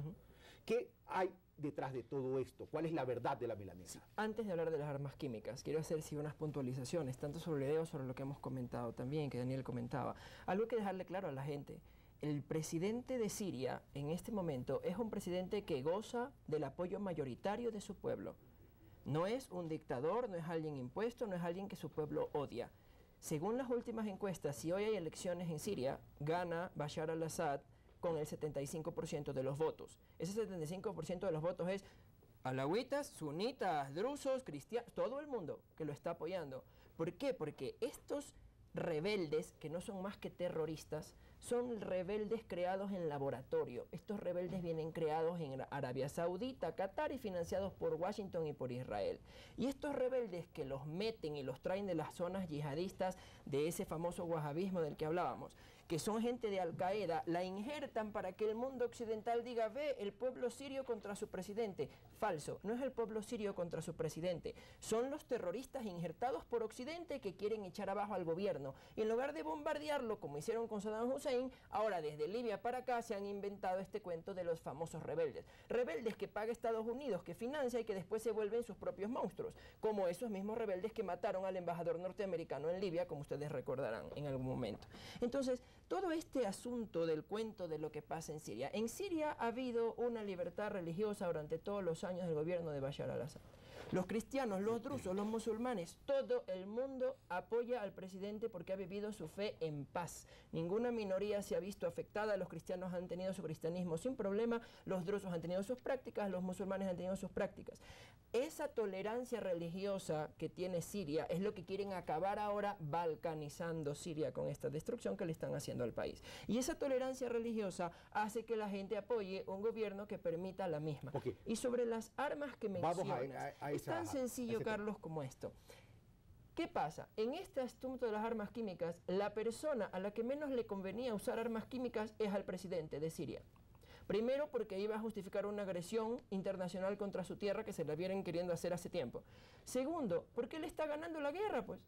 [SPEAKER 1] ¿Qué hay detrás de todo esto? ¿Cuál es la verdad de la milanesa?
[SPEAKER 4] Antes de hablar de las armas químicas, quiero hacer unas puntualizaciones, tanto sobre el video, sobre lo que hemos comentado también, que Daniel comentaba. Algo que dejarle claro a la gente. El presidente de Siria en este momento es un presidente que goza del apoyo mayoritario de su pueblo. No es un dictador, no es alguien impuesto, no es alguien que su pueblo odia. Según las últimas encuestas, si hoy hay elecciones en Siria, gana Bashar al-Assad con el 75% de los votos. Ese 75% de los votos es alawitas, sunitas, drusos, cristianos, todo el mundo que lo está apoyando. ¿Por qué? Porque estos rebeldes, que no son más que terroristas, son rebeldes creados en laboratorio. Estos rebeldes vienen creados en Arabia Saudita, Qatar y financiados por Washington y por Israel. Y estos rebeldes que los meten y los traen de las zonas yihadistas de ese famoso wahabismo del que hablábamos, que son gente de Al-Qaeda, la injertan para que el mundo occidental diga, ve, el pueblo sirio contra su presidente. Falso, no es el pueblo sirio contra su presidente, son los terroristas injertados por Occidente que quieren echar abajo al gobierno. Y en lugar de bombardearlo, como hicieron con Saddam Hussein, ahora desde Libia para acá se han inventado este cuento de los famosos rebeldes. Rebeldes que paga Estados Unidos, que financia y que después se vuelven sus propios monstruos, como esos mismos rebeldes que mataron al embajador norteamericano en Libia, como ustedes recordarán en algún momento. Entonces, todo este asunto del cuento de lo que pasa en Siria ha habido una libertad religiosa durante todos los años del gobierno de Bashar al-Assad. Los cristianos, los drusos, los musulmanes, todo el mundo apoya al presidente porque ha vivido su fe en paz. Ninguna minoría se ha visto afectada, los cristianos han tenido su cristianismo sin problema, los drusos han tenido sus prácticas, los musulmanes han tenido sus prácticas. Esa tolerancia religiosa que tiene Siria es lo que quieren acabar ahora balcanizando Siria con esta destrucción que le están haciendo al país. Y esa tolerancia religiosa hace que la gente apoye un gobierno que permita la misma.
[SPEAKER 1] Okay.
[SPEAKER 4] Y sobre las armas que mencionas, es tan sencillo, Carlos, como esto. ¿Qué pasa? En este asunto de las armas químicas, la persona a la que menos le convenía usar armas químicas es al presidente de Siria. Primero, porque iba a justificar una agresión internacional contra su tierra que se la vienen queriendo hacer hace tiempo. Segundo, porque él está ganando la guerra, pues.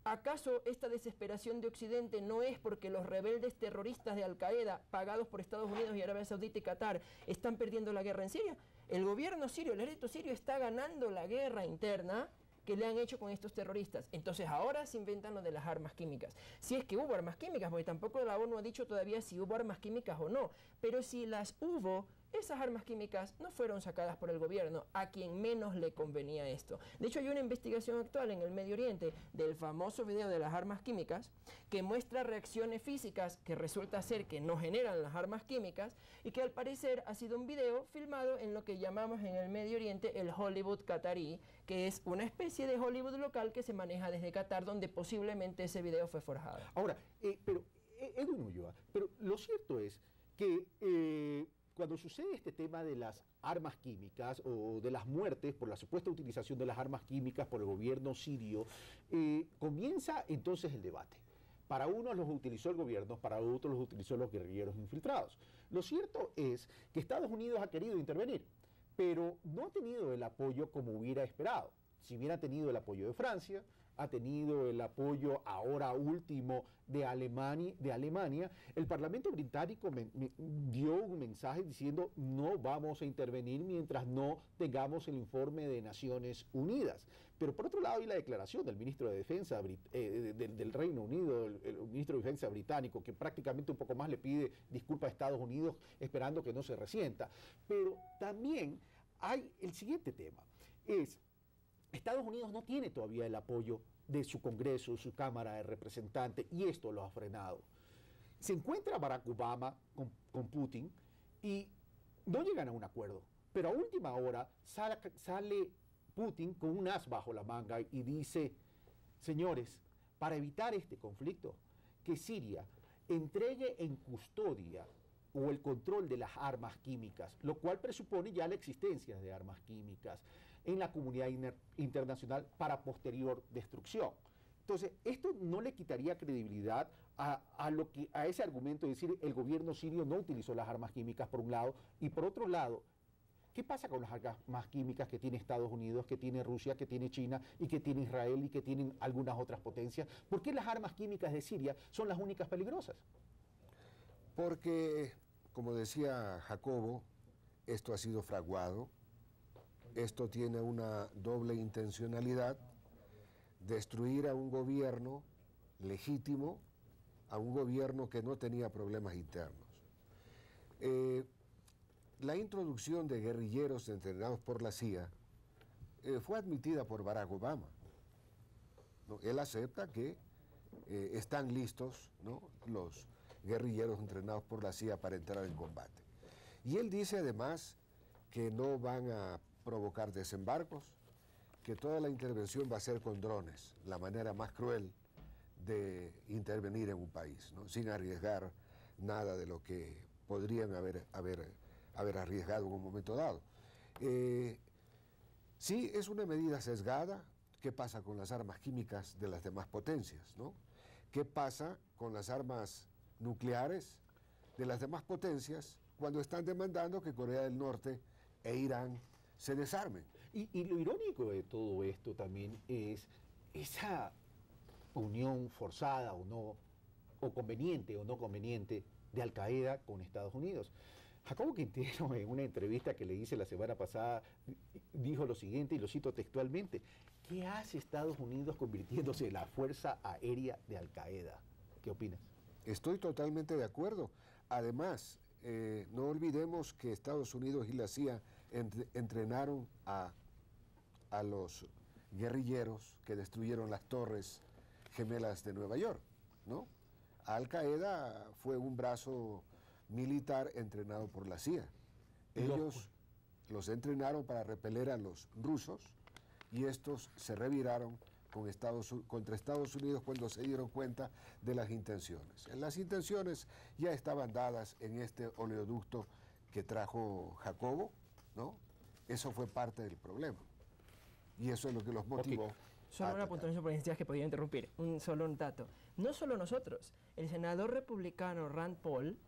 [SPEAKER 4] ¿Acaso esta desesperación de Occidente no es porque los rebeldes terroristas de Al-Qaeda, pagados por Estados Unidos y Arabia Saudita y Qatar, están perdiendo la guerra en Siria? El gobierno sirio, el ejército sirio está ganando la guerra interna que le han hecho con estos terroristas. Entonces ahora se inventan lo de las armas químicas. Si es que hubo armas químicas, porque tampoco la ONU ha dicho todavía si hubo armas químicas o no, pero si las hubo, esas armas químicas no fueron sacadas por el gobierno, a quien menos le convenía esto. De hecho, hay una investigación actual en el Medio Oriente del famoso video de las armas químicas que muestra reacciones físicas que resulta ser que no generan las armas químicas y que al parecer ha sido un video filmado en lo que llamamos en el Medio Oriente el Hollywood catarí, que es una especie de Hollywood local que se maneja desde Qatar, donde posiblemente ese video fue forjado.
[SPEAKER 1] Ahora, Edwin Ulloa, pero lo cierto es que cuando sucede este tema de las armas químicas o de las muertes por la supuesta utilización de las armas químicas por el gobierno sirio, comienza entonces el debate. Para unos los utilizó el gobierno, para otros los utilizó los guerrilleros infiltrados. Lo cierto es que Estados Unidos ha querido intervenir, pero no ha tenido el apoyo como hubiera esperado. Si bien ha tenido el apoyo de Francia, ha tenido el apoyo ahora último de Alemania, el Parlamento británico dio un mensaje diciendo no vamos a intervenir mientras no tengamos el informe de Naciones Unidas. Pero por otro lado hay la declaración del ministro de Defensa del Reino Unido, el ministro de Defensa británico, que prácticamente un poco más le pide disculpas a Estados Unidos esperando que no se resienta. Pero también hay el siguiente tema, es Estados Unidos no tiene todavía el apoyo de su Congreso, su Cámara de Representantes, y esto lo ha frenado. Se encuentra Barack Obama con Putin y no llegan a un acuerdo, pero a última hora sale Putin con un as bajo la manga y dice, señores, para evitar este conflicto, que Siria entregue en custodia o el control de las armas químicas, lo cual presupone ya la existencia de armas químicas en la comunidad internacional para posterior destrucción. Entonces, esto no le quitaría credibilidad a ese argumento de decir el gobierno sirio no utilizó las armas químicas por un lado, y por otro lado, ¿qué pasa con las armas químicas que tiene Estados Unidos, que tiene Rusia, que tiene China y que tiene Israel y que tienen algunas otras potencias? ¿Por qué las armas químicas de Siria son las únicas peligrosas?
[SPEAKER 2] Porque, como decía Jacobo, esto ha sido fraguado. Esto tiene una doble intencionalidad: destruir a un gobierno legítimo, a un gobierno que no tenía problemas internos. La introducción de guerrilleros entrenados por la CIA fue admitida por Barack Obama, ¿no? Él acepta que están listos, ¿no?, los guerrilleros entrenados por la CIA para entrar en combate. Y él dice además que no van a provocar desembarcos, que toda la intervención va a ser con drones, la manera más cruel de intervenir en un país, ¿no?, sin arriesgar nada de lo que podrían haber arriesgado en un momento dado. Sí, es una medida sesgada. ¿Qué pasa con las armas químicas de las demás potencias, ¿no? ¿Qué pasa con las armas nucleares de las demás potencias cuando están demandando que Corea del Norte e Irán se desarmen?
[SPEAKER 1] Y lo irónico de todo esto también es esa unión forzada o no, o conveniente o no conveniente de Al Qaeda con Estados Unidos. Jacobo Quintero, en una entrevista que le hice la semana pasada, dijo lo siguiente, y lo cito textualmente: ¿qué hace Estados Unidos convirtiéndose en la fuerza aérea de Al Qaeda? ¿Qué opinas?
[SPEAKER 2] Estoy totalmente de acuerdo. Además, no olvidemos que Estados Unidos y la CIA entrenaron a los guerrilleros que destruyeron las Torres Gemelas de Nueva York, ¿no? Al Qaeda fue un brazo militar entrenado por la CIA. Ellos los entrenaron para repeler a los rusos y estos se reviraron contra Estados Unidos cuando se dieron cuenta de las intenciones. Las intenciones ya estaban dadas en este oleoducto que trajo Jacobo, ¿no? Eso fue parte del problema. Y eso es lo que los motivó.
[SPEAKER 4] Solo una puntualización por iniciativas que podía interrumpir. Solo un dato. No solo nosotros. El senador republicano Rand Paul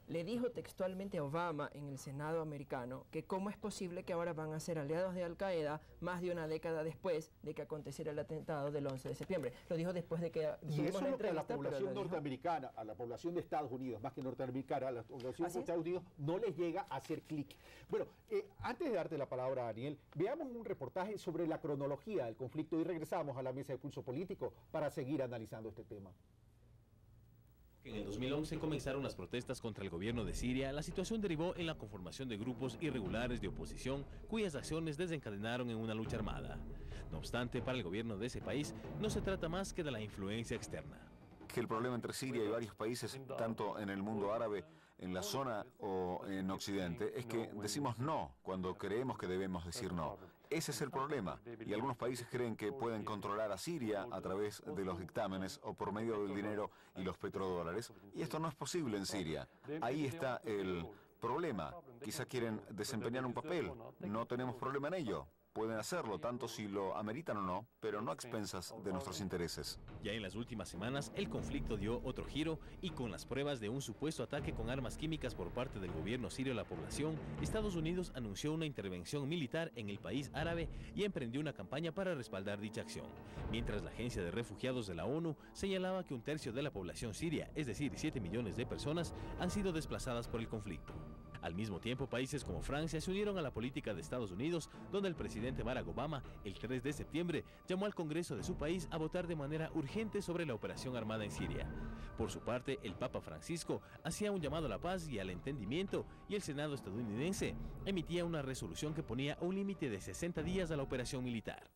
[SPEAKER 4] le dijo textualmente a Obama en el Senado americano que cómo es posible que ahora van a ser aliados de Al Qaeda más de una década después de que aconteciera el atentado del 11 de septiembre. Lo dijo después de que...
[SPEAKER 1] Y eso es lo que a la población norteamericana, a la población de Estados Unidos, más que norteamericana, a la población de Estados Unidos no les llega a hacer clic. Bueno, antes de darte la palabra, Daniel, veamos un reportaje sobre la cronología del conflicto y regresamos a la mesa de pulso político para seguir analizando este tema.
[SPEAKER 13] En el 2011 comenzaron las protestas contra el gobierno de Siria. La situación derivó en la conformación de grupos irregulares de oposición, cuyas acciones desencadenaron en una lucha armada. No obstante, para el gobierno de ese país no se trata más que de la influencia externa.
[SPEAKER 11] Que el problema entre Siria y varios países, tanto en el mundo árabe, en la zona o en Occidente, es que decimos no cuando creemos que debemos decir no. Ese es el problema, y algunos países creen que pueden controlar a Siria a través de los dictámenes o por medio del dinero y los petrodólares, y esto no es posible en Siria. Ahí está el problema. Quizá quieren desempeñar un papel, no tenemos problema en ello. Pueden hacerlo, tanto si lo ameritan o no, pero no a expensas de nuestros intereses.
[SPEAKER 13] Ya en las últimas semanas, el conflicto dio otro giro y con las pruebas de un supuesto ataque con armas químicas por parte del gobierno sirio a la población, Estados Unidos anunció una intervención militar en el país árabe y emprendió una campaña para respaldar dicha acción. Mientras la Agencia de Refugiados de la ONU señalaba que un tercio de la población siria, es decir, 7 millones de personas, han sido desplazadas por el conflicto. Al mismo tiempo, países como Francia se unieron a la política de Estados Unidos, donde el presidente Barack Obama, el 3 de septiembre, llamó al Congreso de su país a votar de manera urgente sobre la operación armada en Siria. Por su parte, el Papa Francisco hacía un llamado a la paz y al entendimiento, y el Senado estadounidense emitía una resolución que ponía un límite de 60 días a la operación militar.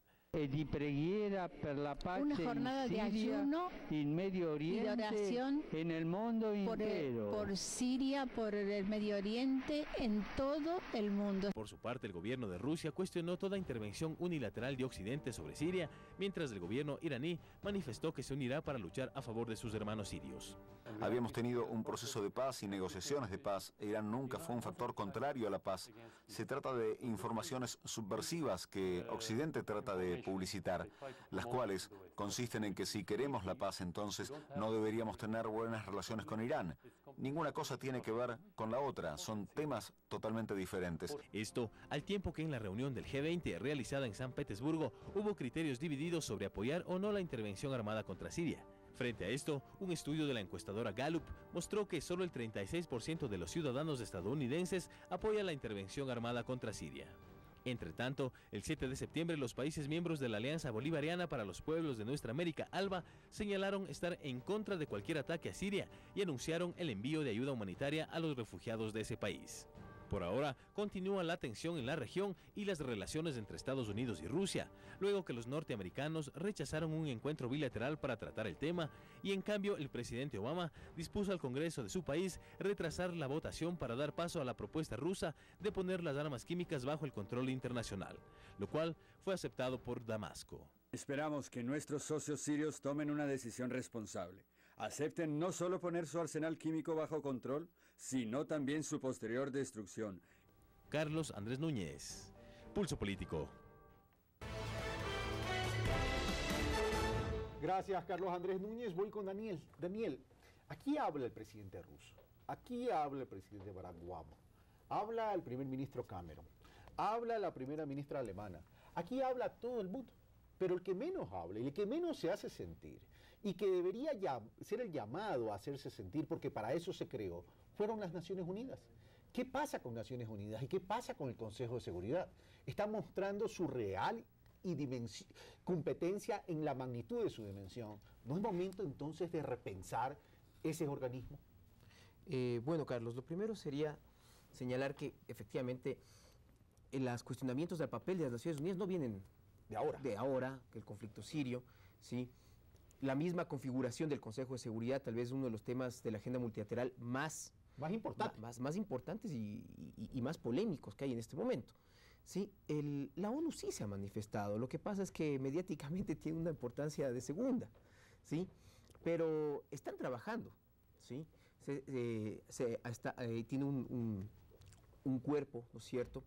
[SPEAKER 14] Una jornada de ayuno
[SPEAKER 15] en Medio Oriente,
[SPEAKER 14] y de oración
[SPEAKER 15] en el mundo entero.
[SPEAKER 14] Por Siria, por el Medio Oriente, en todo el mundo.
[SPEAKER 13] Por su parte, el gobierno de Rusia cuestionó toda intervención unilateral de Occidente sobre Siria, mientras el gobierno iraní manifestó que se unirá para luchar a favor de sus hermanos sirios.
[SPEAKER 11] Habíamos tenido un proceso de paz y negociaciones de paz. Irán nunca fue un factor contrario a la paz. Se trata de informaciones subversivas que Occidente trata de publicitar, las cuales consisten en que si queremos la paz, entonces no deberíamos tener buenas relaciones con Irán. Ninguna cosa tiene que ver con la otra, son temas totalmente diferentes.
[SPEAKER 13] Esto al tiempo que en la reunión del G20 realizada en San Petersburgo hubo criterios divididos sobre apoyar o no la intervención armada contra Siria. Frente a esto, un estudio de la encuestadora Gallup mostró que solo el 36% de los ciudadanos estadounidenses apoya la intervención armada contra Siria. Entre tanto, el 7 de septiembre los países miembros de la Alianza Bolivariana para los Pueblos de Nuestra América, ALBA, señalaron estar en contra de cualquier ataque a Siria y anunciaron el envío de ayuda humanitaria a los refugiados de ese país. Por ahora, continúa la tensión en la región y las relaciones entre Estados Unidos y Rusia, luego que los norteamericanos rechazaron un encuentro bilateral para tratar el tema y en cambio el presidente Obama dispuso al Congreso de su país retrasar la votación para dar paso a la propuesta rusa de poner las armas químicas bajo el control internacional, lo cual fue aceptado por Damasco.
[SPEAKER 16] Esperamos que nuestros socios sirios tomen una decisión responsable. acepten no solo poner su arsenal químico bajo control, sino también su posterior destrucción.
[SPEAKER 13] Carlos Andrés Núñez, Pulso Político.
[SPEAKER 1] Gracias, Carlos Andrés Núñez. Voy con Daniel. Daniel, aquí habla el presidente ruso, aquí habla el presidente Barack Obama, habla el primer ministro Cameron, habla la primera ministra alemana, aquí habla todo el mundo, pero el que menos habla y el que menos se hace sentir y que debería ser el llamado a hacerse sentir, porque para eso se creó, fueron las Naciones Unidas. ¿Qué pasa con Naciones Unidas y qué pasa con el Consejo de Seguridad? Está mostrando su real y competencia en la magnitud de su dimensión. ¿No es momento entonces de repensar ese organismo?
[SPEAKER 3] Bueno, Carlos, lo primero sería señalar que efectivamente los cuestionamientos del papel de las Naciones Unidas no vienen de ahora, que el conflicto sirio, ¿sí? La misma configuración del Consejo de Seguridad, tal vez uno de los temas de la agenda multilateral más importantes y más polémicos que hay en este momento. ¿Sí? La ONU sí se ha manifestado, lo que pasa es que mediáticamente tiene una importancia de segunda, ¿sí? Pero están trabajando, ¿sí? Tiene un cuerpo, ¿no es cierto?,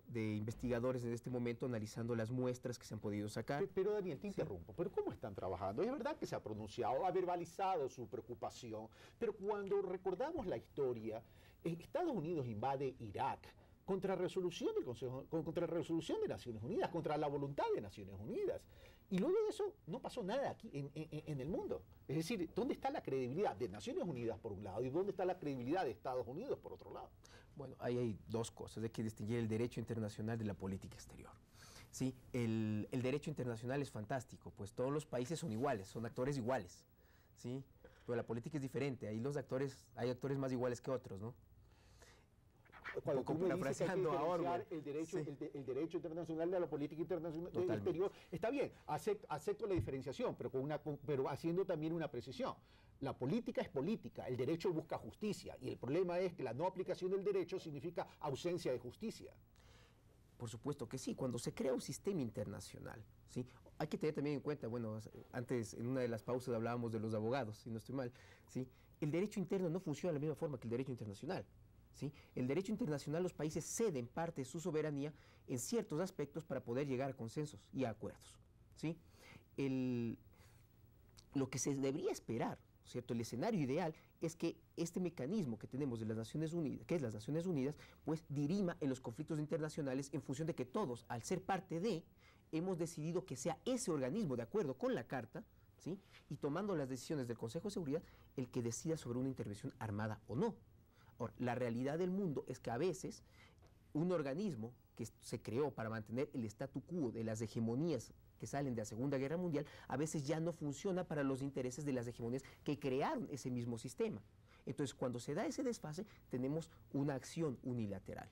[SPEAKER 3] de investigadores en este momento analizando las muestras que se han podido sacar.
[SPEAKER 1] Pero Daniel, te interrumpo, ¿pero cómo están trabajando? Es verdad que se ha pronunciado, ha verbalizado su preocupación, pero cuando recordamos la historia, Estados Unidos invade Irak, contra resolución del Consejo, contra resolución de Naciones Unidas, contra la voluntad de Naciones Unidas. Y luego de eso no pasó nada aquí en el mundo. Es decir, ¿dónde está la credibilidad de Naciones Unidas por un lado y dónde está la credibilidad de Estados Unidos por otro lado?
[SPEAKER 3] Bueno, ahí hay dos cosas. Hay que distinguir el derecho internacional de la política exterior. ¿Sí? El derecho internacional es fantástico, pues todos los países son iguales, son actores iguales, ¿sí? Pero la política es diferente. Ahí hay actores más iguales que otros, ¿no?
[SPEAKER 1] Cuando tú me dices que hay que diferenciar el derecho internacional de la política internacional exterior, está bien, acepto la diferenciación, pero haciendo también una precisión. La política es política, el derecho busca justicia, y el problema es que la no aplicación del derecho significa ausencia de justicia.
[SPEAKER 3] Por supuesto que sí, cuando se crea un sistema internacional, ¿sí? Hay que tener también en cuenta, bueno, antes en una de las pausas hablábamos de los abogados, si no estoy mal, ¿sí? El derecho interno no funciona de la misma forma que el derecho internacional. ¿Sí? El derecho internacional, los países ceden parte de su soberanía en ciertos aspectos para poder llegar a consensos y a acuerdos, ¿sí? Lo que se debería esperar, ¿cierto? El escenario ideal es que este mecanismo que tenemos de las Naciones Unidas, que es las Naciones Unidas, pues dirima en los conflictos internacionales en función de que todos, al ser parte de, hemos decidido que sea ese organismo, de acuerdo con la Carta, ¿sí? Y tomando las decisiones del Consejo de Seguridad, el que decida sobre una intervención armada o no. Ahora, la realidad del mundo es que a veces un organismo que se creó para mantener el statu quo de las hegemonías que salen de la Segunda Guerra Mundial, a veces ya no funciona para los intereses de las hegemonías que crearon ese mismo sistema. Entonces, cuando se da ese desfase, tenemos una acción unilateral.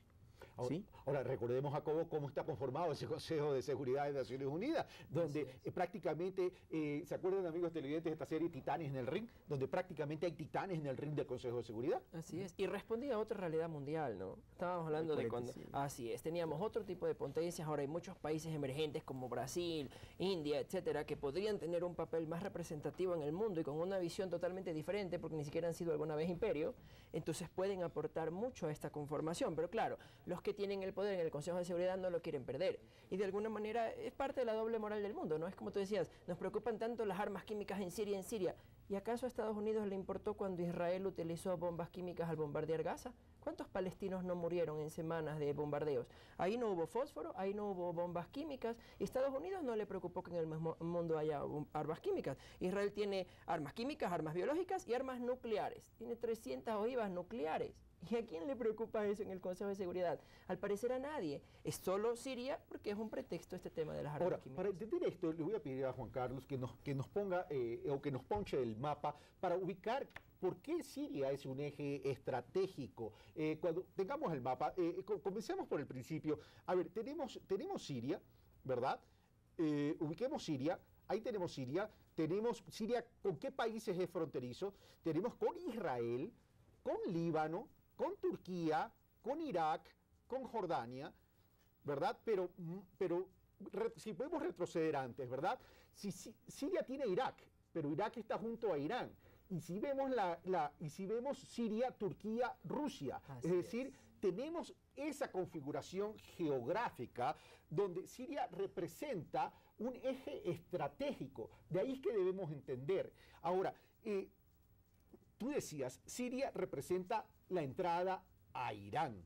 [SPEAKER 3] ¿Sí?
[SPEAKER 1] Ahora, recordemos, Jacobo, cómo está conformado ese Consejo de Seguridad de Naciones Unidas, donde prácticamente, ¿se acuerdan, amigos televidentes, de esta serie Titanes en el Ring? Donde prácticamente hay titanes en el ring del Consejo de Seguridad.
[SPEAKER 4] Así es, y respondía a otra realidad mundial, ¿no? Estábamos hablando de cuando... Así es, teníamos otro tipo de potencias, ahora hay muchos países emergentes como Brasil, India, etcétera, que podrían tener un papel más representativo en el mundo y con una visión totalmente diferente, porque ni siquiera han sido alguna vez imperio, entonces pueden aportar mucho a esta conformación, pero claro, los que tienen el poder en el Consejo de Seguridad no lo quieren perder. Y de alguna manera es parte de la doble moral del mundo, ¿no? Es como tú decías, nos preocupan tanto las armas químicas en Siria. ¿Y acaso a Estados Unidos le importó cuando Israel utilizó bombas químicas al bombardear Gaza? ¿Cuántos palestinos no murieron en semanas de bombardeos? Ahí no hubo fósforo, ahí no hubo bombas químicas. Y Estados Unidos no le preocupó que en el mismo mundo haya armas químicas. Israel tiene armas químicas, armas biológicas y armas nucleares. Tiene 300 ojivas nucleares. ¿Y a quién le preocupa eso en el Consejo de Seguridad? Al parecer a nadie. Es solo Siria porque es un pretexto este tema de las armas químicas.
[SPEAKER 1] Para entender esto, le voy a pedir a Juan Carlos que nos ponga o que nos ponche el mapa para ubicar por qué Siria es un eje estratégico. Cuando tengamos el mapa, comencemos por el principio. A ver, tenemos Siria, ¿verdad? Ubiquemos Siria. Ahí tenemos Siria. ¿Con qué países es fronterizo? Tenemos con Israel, con Líbano, con Turquía, con Irak, con Jordania, ¿verdad? Pero si podemos retroceder antes, ¿verdad? Siria tiene Irak, pero Irak está junto a Irán. y si vemos, si vemos Siria, Turquía, Rusia. Es decir, tenemos esa configuración geográfica donde Siria representa un eje estratégico. De ahí es que debemos entender. Ahora, tú decías, Siria representa la entrada a Irán,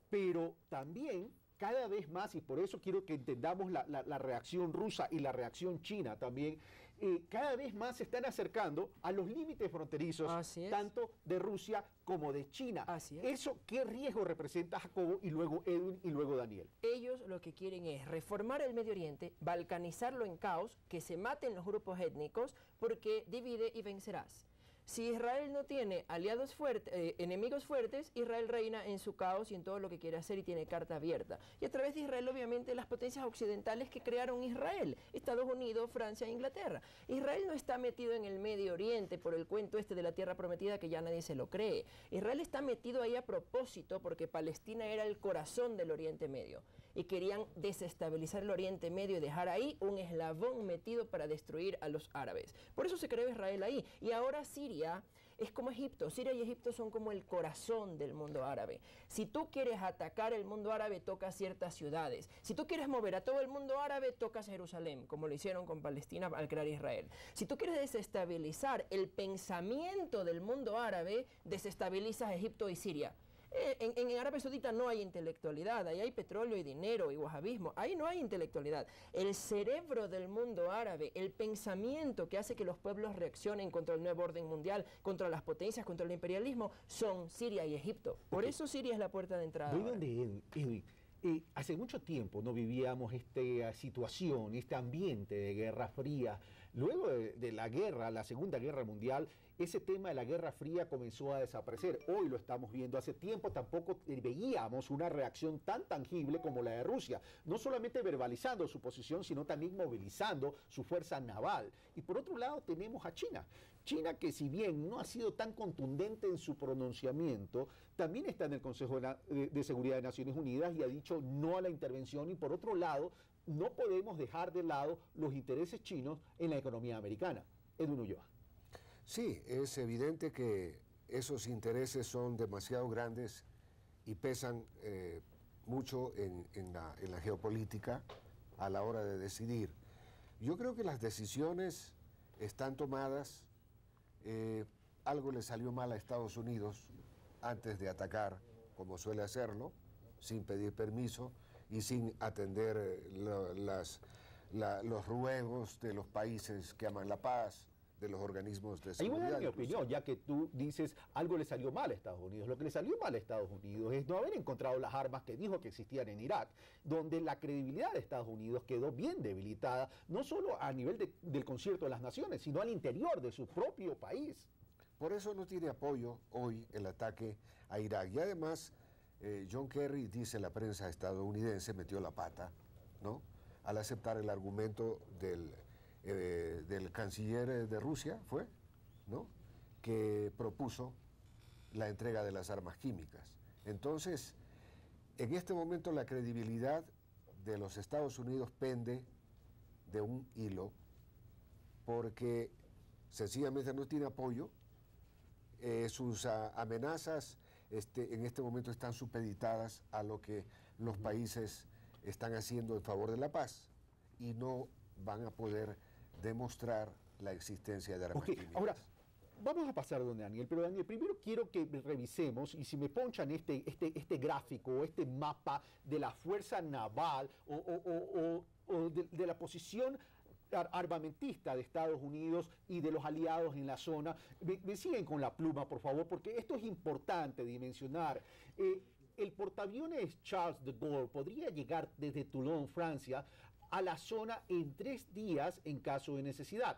[SPEAKER 1] pero también cada vez más, y por eso quiero que entendamos la reacción rusa y la reacción china también, cada vez más se están acercando a los límites fronterizos, tanto de Rusia como de China. ¿Eso qué riesgo representa, Jacobo, y luego Edwin, y luego Daniel?
[SPEAKER 17] Ellos lo que quieren es reformar el Medio Oriente, balcanizarlo en caos, que se maten los grupos étnicos, porque divide y vencerás. Si Israel no tiene aliados fuertes, enemigos fuertes, Israel reina en su caos y en todo lo que quiere hacer y tiene carta abierta. Y a través de Israel, obviamente, las potencias occidentales que crearon Israel, Estados Unidos, Francia e Inglaterra. Israel no está metido en el Medio Oriente por el cuento este de la tierra prometida que ya nadie se lo cree. Israel está metido ahí a propósito porque Palestina era el corazón del Oriente Medio. Y querían desestabilizar el Oriente Medio y dejar ahí un eslabón metido para destruir a los árabes. Por eso se creó Israel ahí. Y ahora Siria es como Egipto. Siria y Egipto son como el corazón del mundo árabe. Si tú quieres atacar el mundo árabe, tocas ciertas ciudades. Si tú quieres mover a todo el mundo árabe, tocas Jerusalén, como lo hicieron con Palestina al crear Israel. Si tú quieres desestabilizar el pensamiento del mundo árabe, desestabilizas Egipto y Siria. En Arabia Saudita no hay intelectualidad, ahí hay petróleo y dinero y wahabismo, ahí no hay intelectualidad. El cerebro del mundo árabe, el pensamiento que hace que los pueblos reaccionen contra el nuevo orden mundial, contra las potencias, contra el imperialismo, son Siria y Egipto. Por eso Siria es la puerta de entrada.
[SPEAKER 1] Voy donde Edwin. Hace mucho tiempo no vivíamos esta situación, este ambiente de Guerra Fría. Luego de la guerra, la Segunda Guerra Mundial, ese tema de la Guerra Fría comenzó a desaparecer. Hoy lo estamos viendo. Hace tiempo tampoco veíamos una reacción tan tangible como la de Rusia. No solamente verbalizando su posición, sino también movilizando su fuerza naval. Y por otro lado tenemos a China. China, que si bien no ha sido tan contundente en su pronunciamiento, también está en el Consejo de Seguridad de Naciones Unidas y ha dicho no a la intervención. Y por otro lado, no podemos dejar de lado los intereses chinos en la economía americana. Edwin Ulloa.
[SPEAKER 2] Sí, es evidente que esos intereses son demasiado grandes y pesan mucho en la geopolítica a la hora de decidir. Yo creo que las decisiones están tomadas. Algo le salió mal a Estados Unidos antes de atacar, como suele hacerlo, sin pedir permiso y sin atender los ruegos de los países que aman la paz, de los organismos de seguridad.
[SPEAKER 1] Ahí voy a dar mi opinión, ya que tú dices algo le salió mal a Estados Unidos. Lo que le salió mal a Estados Unidos es no haber encontrado las armas que dijo que existían en Irak, donde la credibilidad de Estados Unidos quedó bien debilitada, no solo a nivel del concierto de las naciones, sino al interior de su propio país.
[SPEAKER 2] Por eso no tiene apoyo hoy el ataque a Irak. Y además, John Kerry, dice la prensa estadounidense, metió la pata, ¿no?, al aceptar el argumento del canciller de Rusia, ¿no?, que propuso la entrega de las armas químicas. Entonces, en este momento la credibilidad de los Estados Unidos pende de un hilo, porque sencillamente no tiene apoyo. Sus amenazas en este momento están supeditadas a lo que los países están haciendo en favor de la paz y no van a poder demostrar la existencia de armas químicas.
[SPEAKER 1] Ahora, vamos a pasar donde Daniel, pero Daniel, primero quiero que revisemos, y si me ponchan este gráfico o este mapa de la fuerza naval o de la posición armamentista de Estados Unidos y de los aliados en la zona. Me siguen con la pluma, por favor, porque esto es importante dimensionar. El portaaviones Charles de Gaulle podría llegar desde Toulon, Francia, a la zona en 3 días en caso de necesidad.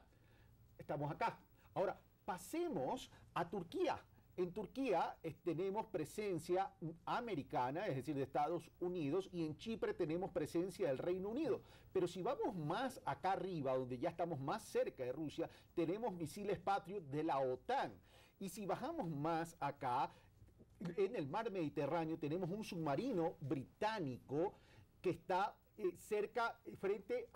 [SPEAKER 1] Estamos acá. Ahora, pasemos a Turquía. En Turquía tenemos presencia americana, es decir, de Estados Unidos, y en Chipre tenemos presencia del Reino Unido. Pero si vamos más acá arriba, donde ya estamos más cerca de Rusia, tenemos misiles Patriot de la OTAN. Y si bajamos más acá, en el mar Mediterráneo tenemos un submarino británico que está frente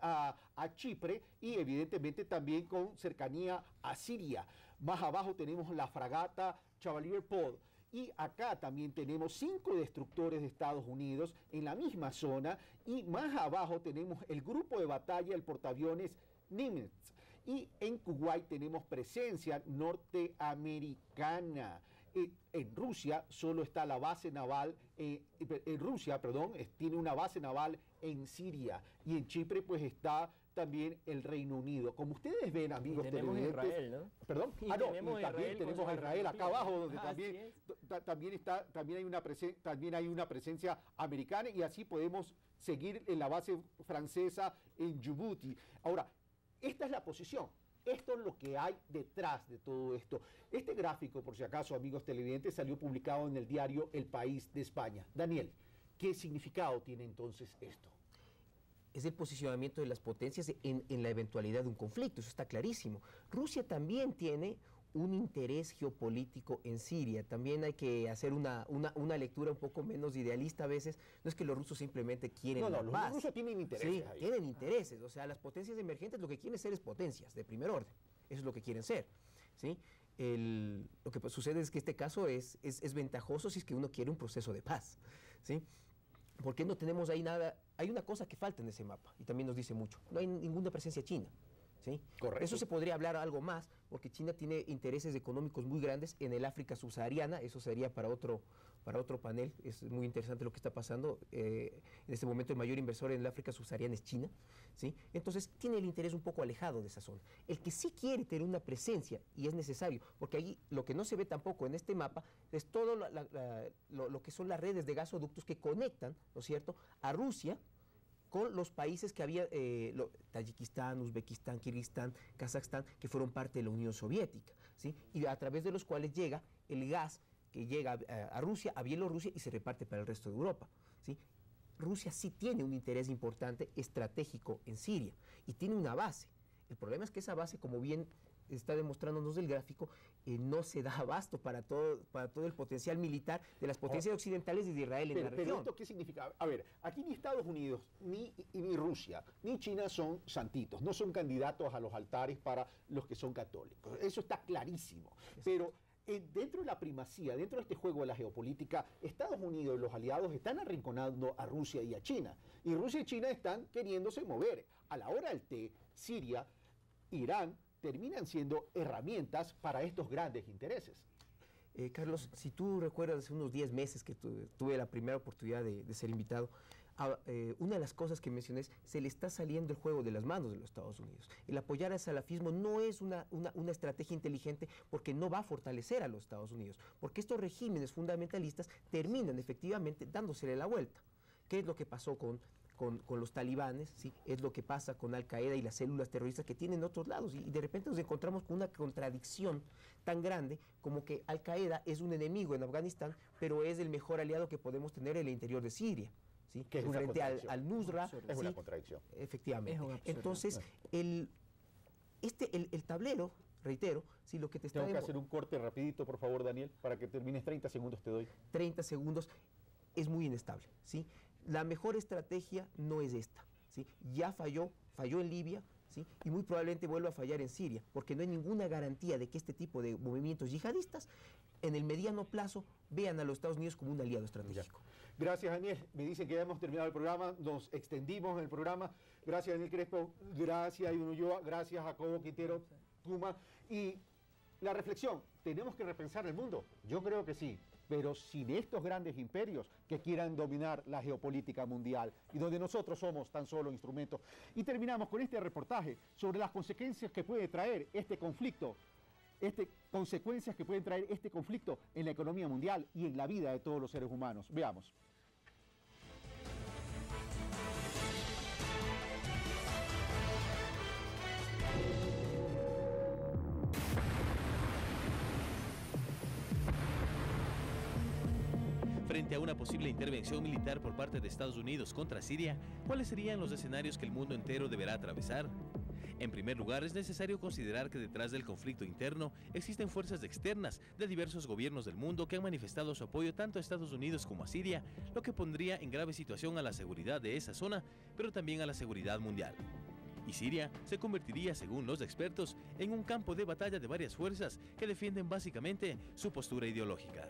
[SPEAKER 1] a Chipre y evidentemente también con cercanía a Siria. Más abajo tenemos la fragata Chevalier Paul. Y acá también tenemos 5 destructores de Estados Unidos en la misma zona. Y más abajo tenemos el grupo de batalla, el portaaviones Nimitz. Y en Kuwait tenemos presencia norteamericana. En Rusia solo está la base naval, tiene una base naval en Siria. Y en Chipre pues está también el Reino Unido. Como ustedes ven, amigos televidentes,
[SPEAKER 17] Israel, ¿no?
[SPEAKER 1] Perdón, también tenemos a Israel acá abajo, donde también hay una presencia americana, y así podemos seguir en la base francesa en Djibouti. Ahora, esta es la posición. Esto es lo que hay detrás de todo esto. Este gráfico, por si acaso, amigos televidentes, salió publicado en el diario El País de España. Daniel, ¿qué significado tiene entonces esto?
[SPEAKER 18] Es el posicionamiento de las potencias en la eventualidad de un conflicto, eso está clarísimo. Rusia también tiene un interés geopolítico en Siria. También hay que hacer una lectura un poco menos idealista a veces. No es que los rusos simplemente quieren la paz.
[SPEAKER 1] Los rusos tienen intereses.
[SPEAKER 18] Sí, tienen intereses. O sea, las potencias emergentes lo que quieren ser es potencias de primer orden. Eso es lo que quieren ser. ¿Sí? Lo que sucede es que este caso es ventajoso si es que uno quiere un proceso de paz. ¿Sí? Porque no tenemos ahí nada. Hay una cosa que falta en ese mapa y también nos dice mucho. No hay ninguna presencia china. ¿Sí?
[SPEAKER 1] Correcto.
[SPEAKER 18] Eso se podría hablar algo más, porque China tiene intereses económicos muy grandes en el África subsahariana. Eso sería para otro panel. Es muy interesante lo que está pasando. En este momento el mayor inversor en el África subsahariana es China. ¿Sí? Entonces tiene el interés un poco alejado de esa zona. El que sí quiere tener una presencia, y es necesario, porque ahí lo que no se ve tampoco en este mapa es todo lo que son las redes de gasoductos que conectan, ¿no es cierto?, a Rusia con los países que había, Tayikistán, Uzbekistán, Kirguistán, Kazajstán, que fueron parte de la Unión Soviética, ¿sí? Y a través de los cuales llega el gas que llega a Rusia, a Bielorrusia, y se reparte para el resto de Europa, ¿sí? Rusia sí tiene un interés importante estratégico en Siria y tiene una base. El problema es que esa base, como bien está demostrándonos el gráfico, no se da abasto para todo el potencial militar de las potencias occidentales y de Israel en la región.
[SPEAKER 1] Pero ¿esto qué significa? A ver, aquí ni Estados Unidos, ni Rusia, ni China son santitos, no son candidatos a los altares para los que son católicos. Eso está clarísimo. Pero dentro de la primacía, dentro de este juego de la geopolítica, Estados Unidos y los aliados están arrinconando a Rusia y a China. Y Rusia y China están queriéndose mover. A la hora del té, Siria, Irán, terminan siendo herramientas para estos grandes intereses.
[SPEAKER 18] Carlos, si tú recuerdas, hace unos 10 meses que tuve la primera oportunidad de ser invitado, una de las cosas que mencioné es, se le está saliendo el juego de las manos de los Estados Unidos. El apoyar al salafismo no es una estrategia inteligente, porque no va a fortalecer a los Estados Unidos, porque estos regímenes fundamentalistas terminan efectivamente dándosele la vuelta. ¿Qué es lo que pasó con los talibanes? ¿Sí? Es lo que pasa con Al-Qaeda y las células terroristas que tienen otros lados, y de repente nos encontramos con una contradicción tan grande como que Al-Qaeda es un enemigo en Afganistán, pero es el mejor aliado que podemos tener en el interior de Siria, ¿sí?
[SPEAKER 1] Que es una
[SPEAKER 18] frente al Nusra.
[SPEAKER 1] Es
[SPEAKER 18] ¿sí?
[SPEAKER 1] una contradicción.
[SPEAKER 18] Efectivamente. Entonces, el tablero, reitero, sí, lo que te está...
[SPEAKER 1] Tengo que hacer un corte rapidito, por favor, Daniel, para que termines. 30 segundos te doy.
[SPEAKER 18] 30 segundos. Es muy inestable, ¿sí? La mejor estrategia no es esta, ¿sí? Ya falló en Libia, ¿sí? Y muy probablemente vuelva a fallar en Siria, porque no hay ninguna garantía de que este tipo de movimientos yihadistas en el mediano plazo vean a los Estados Unidos como un aliado estratégico.
[SPEAKER 1] Gracias, Daniel. Me dicen que ya hemos terminado el programa, nos extendimos en el programa. Gracias, Daniel Crespo. Gracias, Edwin Ulloa. Gracias, Jacobo Quintero Tuma. Y la reflexión, ¿tenemos que repensar el mundo? Yo creo que sí, pero sin estos grandes imperios que quieran dominar la geopolítica mundial y donde nosotros somos tan solo instrumentos. Y terminamos con este reportaje sobre las consecuencias que puede traer este conflicto, consecuencias que pueden traer este conflicto en la economía mundial y en la vida de todos los seres humanos. Veamos.
[SPEAKER 13] Frente a una posible intervención militar por parte de Estados Unidos contra Siria, ¿cuáles serían los escenarios que el mundo entero deberá atravesar? En primer lugar, es necesario considerar que detrás del conflicto interno existen fuerzas externas de diversos gobiernos del mundo que han manifestado su apoyo tanto a Estados Unidos como a Siria, lo que pondría en grave situación a la seguridad de esa zona, pero también a la seguridad mundial. Y Siria se convertiría, según los expertos, en un campo de batalla de varias fuerzas que defienden básicamente su postura ideológica.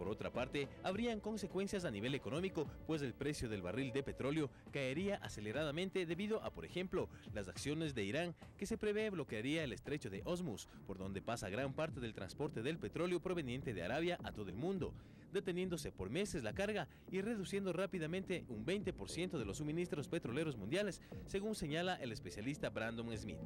[SPEAKER 13] Por otra parte, habrían consecuencias a nivel económico, pues el precio del barril de petróleo caería aceleradamente debido a, por ejemplo, las acciones de Irán, que se prevé bloquearía el estrecho de Hormuz, por donde pasa gran parte del transporte del petróleo proveniente de Arabia a todo el mundo, deteniéndose por meses la carga y reduciendo rápidamente un 20% de los suministros petroleros mundiales, según señala el especialista Brandon Smith.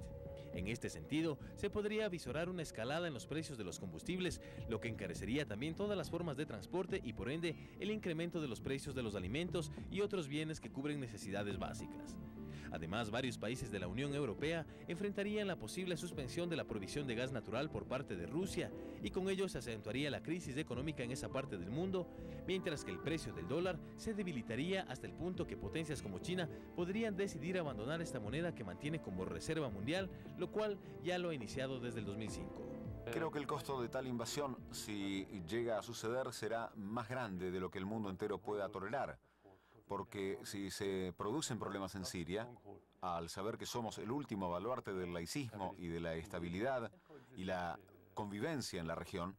[SPEAKER 13] En este sentido, se podría avisorar una escalada en los precios de los combustibles, lo que encarecería también todas las formas de transporte y por ende el incremento de los precios de los alimentos y otros bienes que cubren necesidades básicas. Además, varios países de la Unión Europea enfrentarían la posible suspensión de la provisión de gas natural por parte de Rusia y con ello se acentuaría la crisis económica en esa parte del mundo, mientras que el precio del dólar se debilitaría hasta el punto que potencias como China podrían decidir abandonar esta moneda que mantiene como reserva mundial, lo cual ya lo ha iniciado desde el 2005.
[SPEAKER 11] Creo que el costo de tal invasión, si llega a suceder, será más grande de lo que el mundo entero pueda tolerar. Porque si se producen problemas en Siria, al saber que somos el último baluarte del laicismo y de la estabilidad y la convivencia en la región,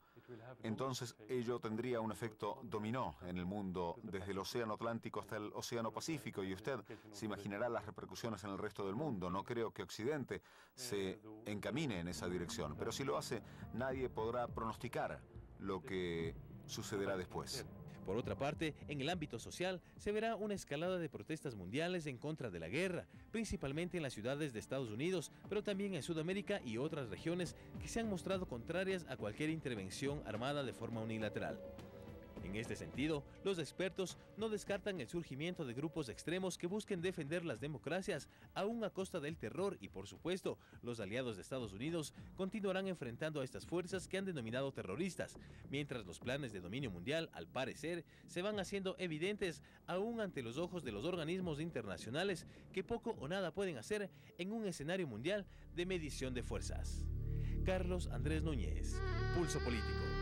[SPEAKER 11] entonces ello tendría un efecto dominó en el mundo, desde el Océano Atlántico hasta el Océano Pacífico, y usted se imaginará las repercusiones en el resto del mundo. No creo que Occidente se encamine en esa dirección, pero si lo hace, nadie podrá pronosticar lo que sucederá después.
[SPEAKER 13] Por otra parte, en el ámbito social, se verá una escalada de protestas mundiales en contra de la guerra, principalmente en las ciudades de Estados Unidos, pero también en Sudamérica y otras regiones que se han mostrado contrarias a cualquier intervención armada de forma unilateral. En este sentido, los expertos no descartan el surgimiento de grupos extremos que busquen defender las democracias aún a costa del terror y, por supuesto, los aliados de Estados Unidos continuarán enfrentando a estas fuerzas que han denominado terroristas, mientras los planes de dominio mundial, al parecer, se van haciendo evidentes aún ante los ojos de los organismos internacionales que poco o nada pueden hacer en un escenario mundial de medición de fuerzas. Carlos Andrés Núñez, Pulso Político.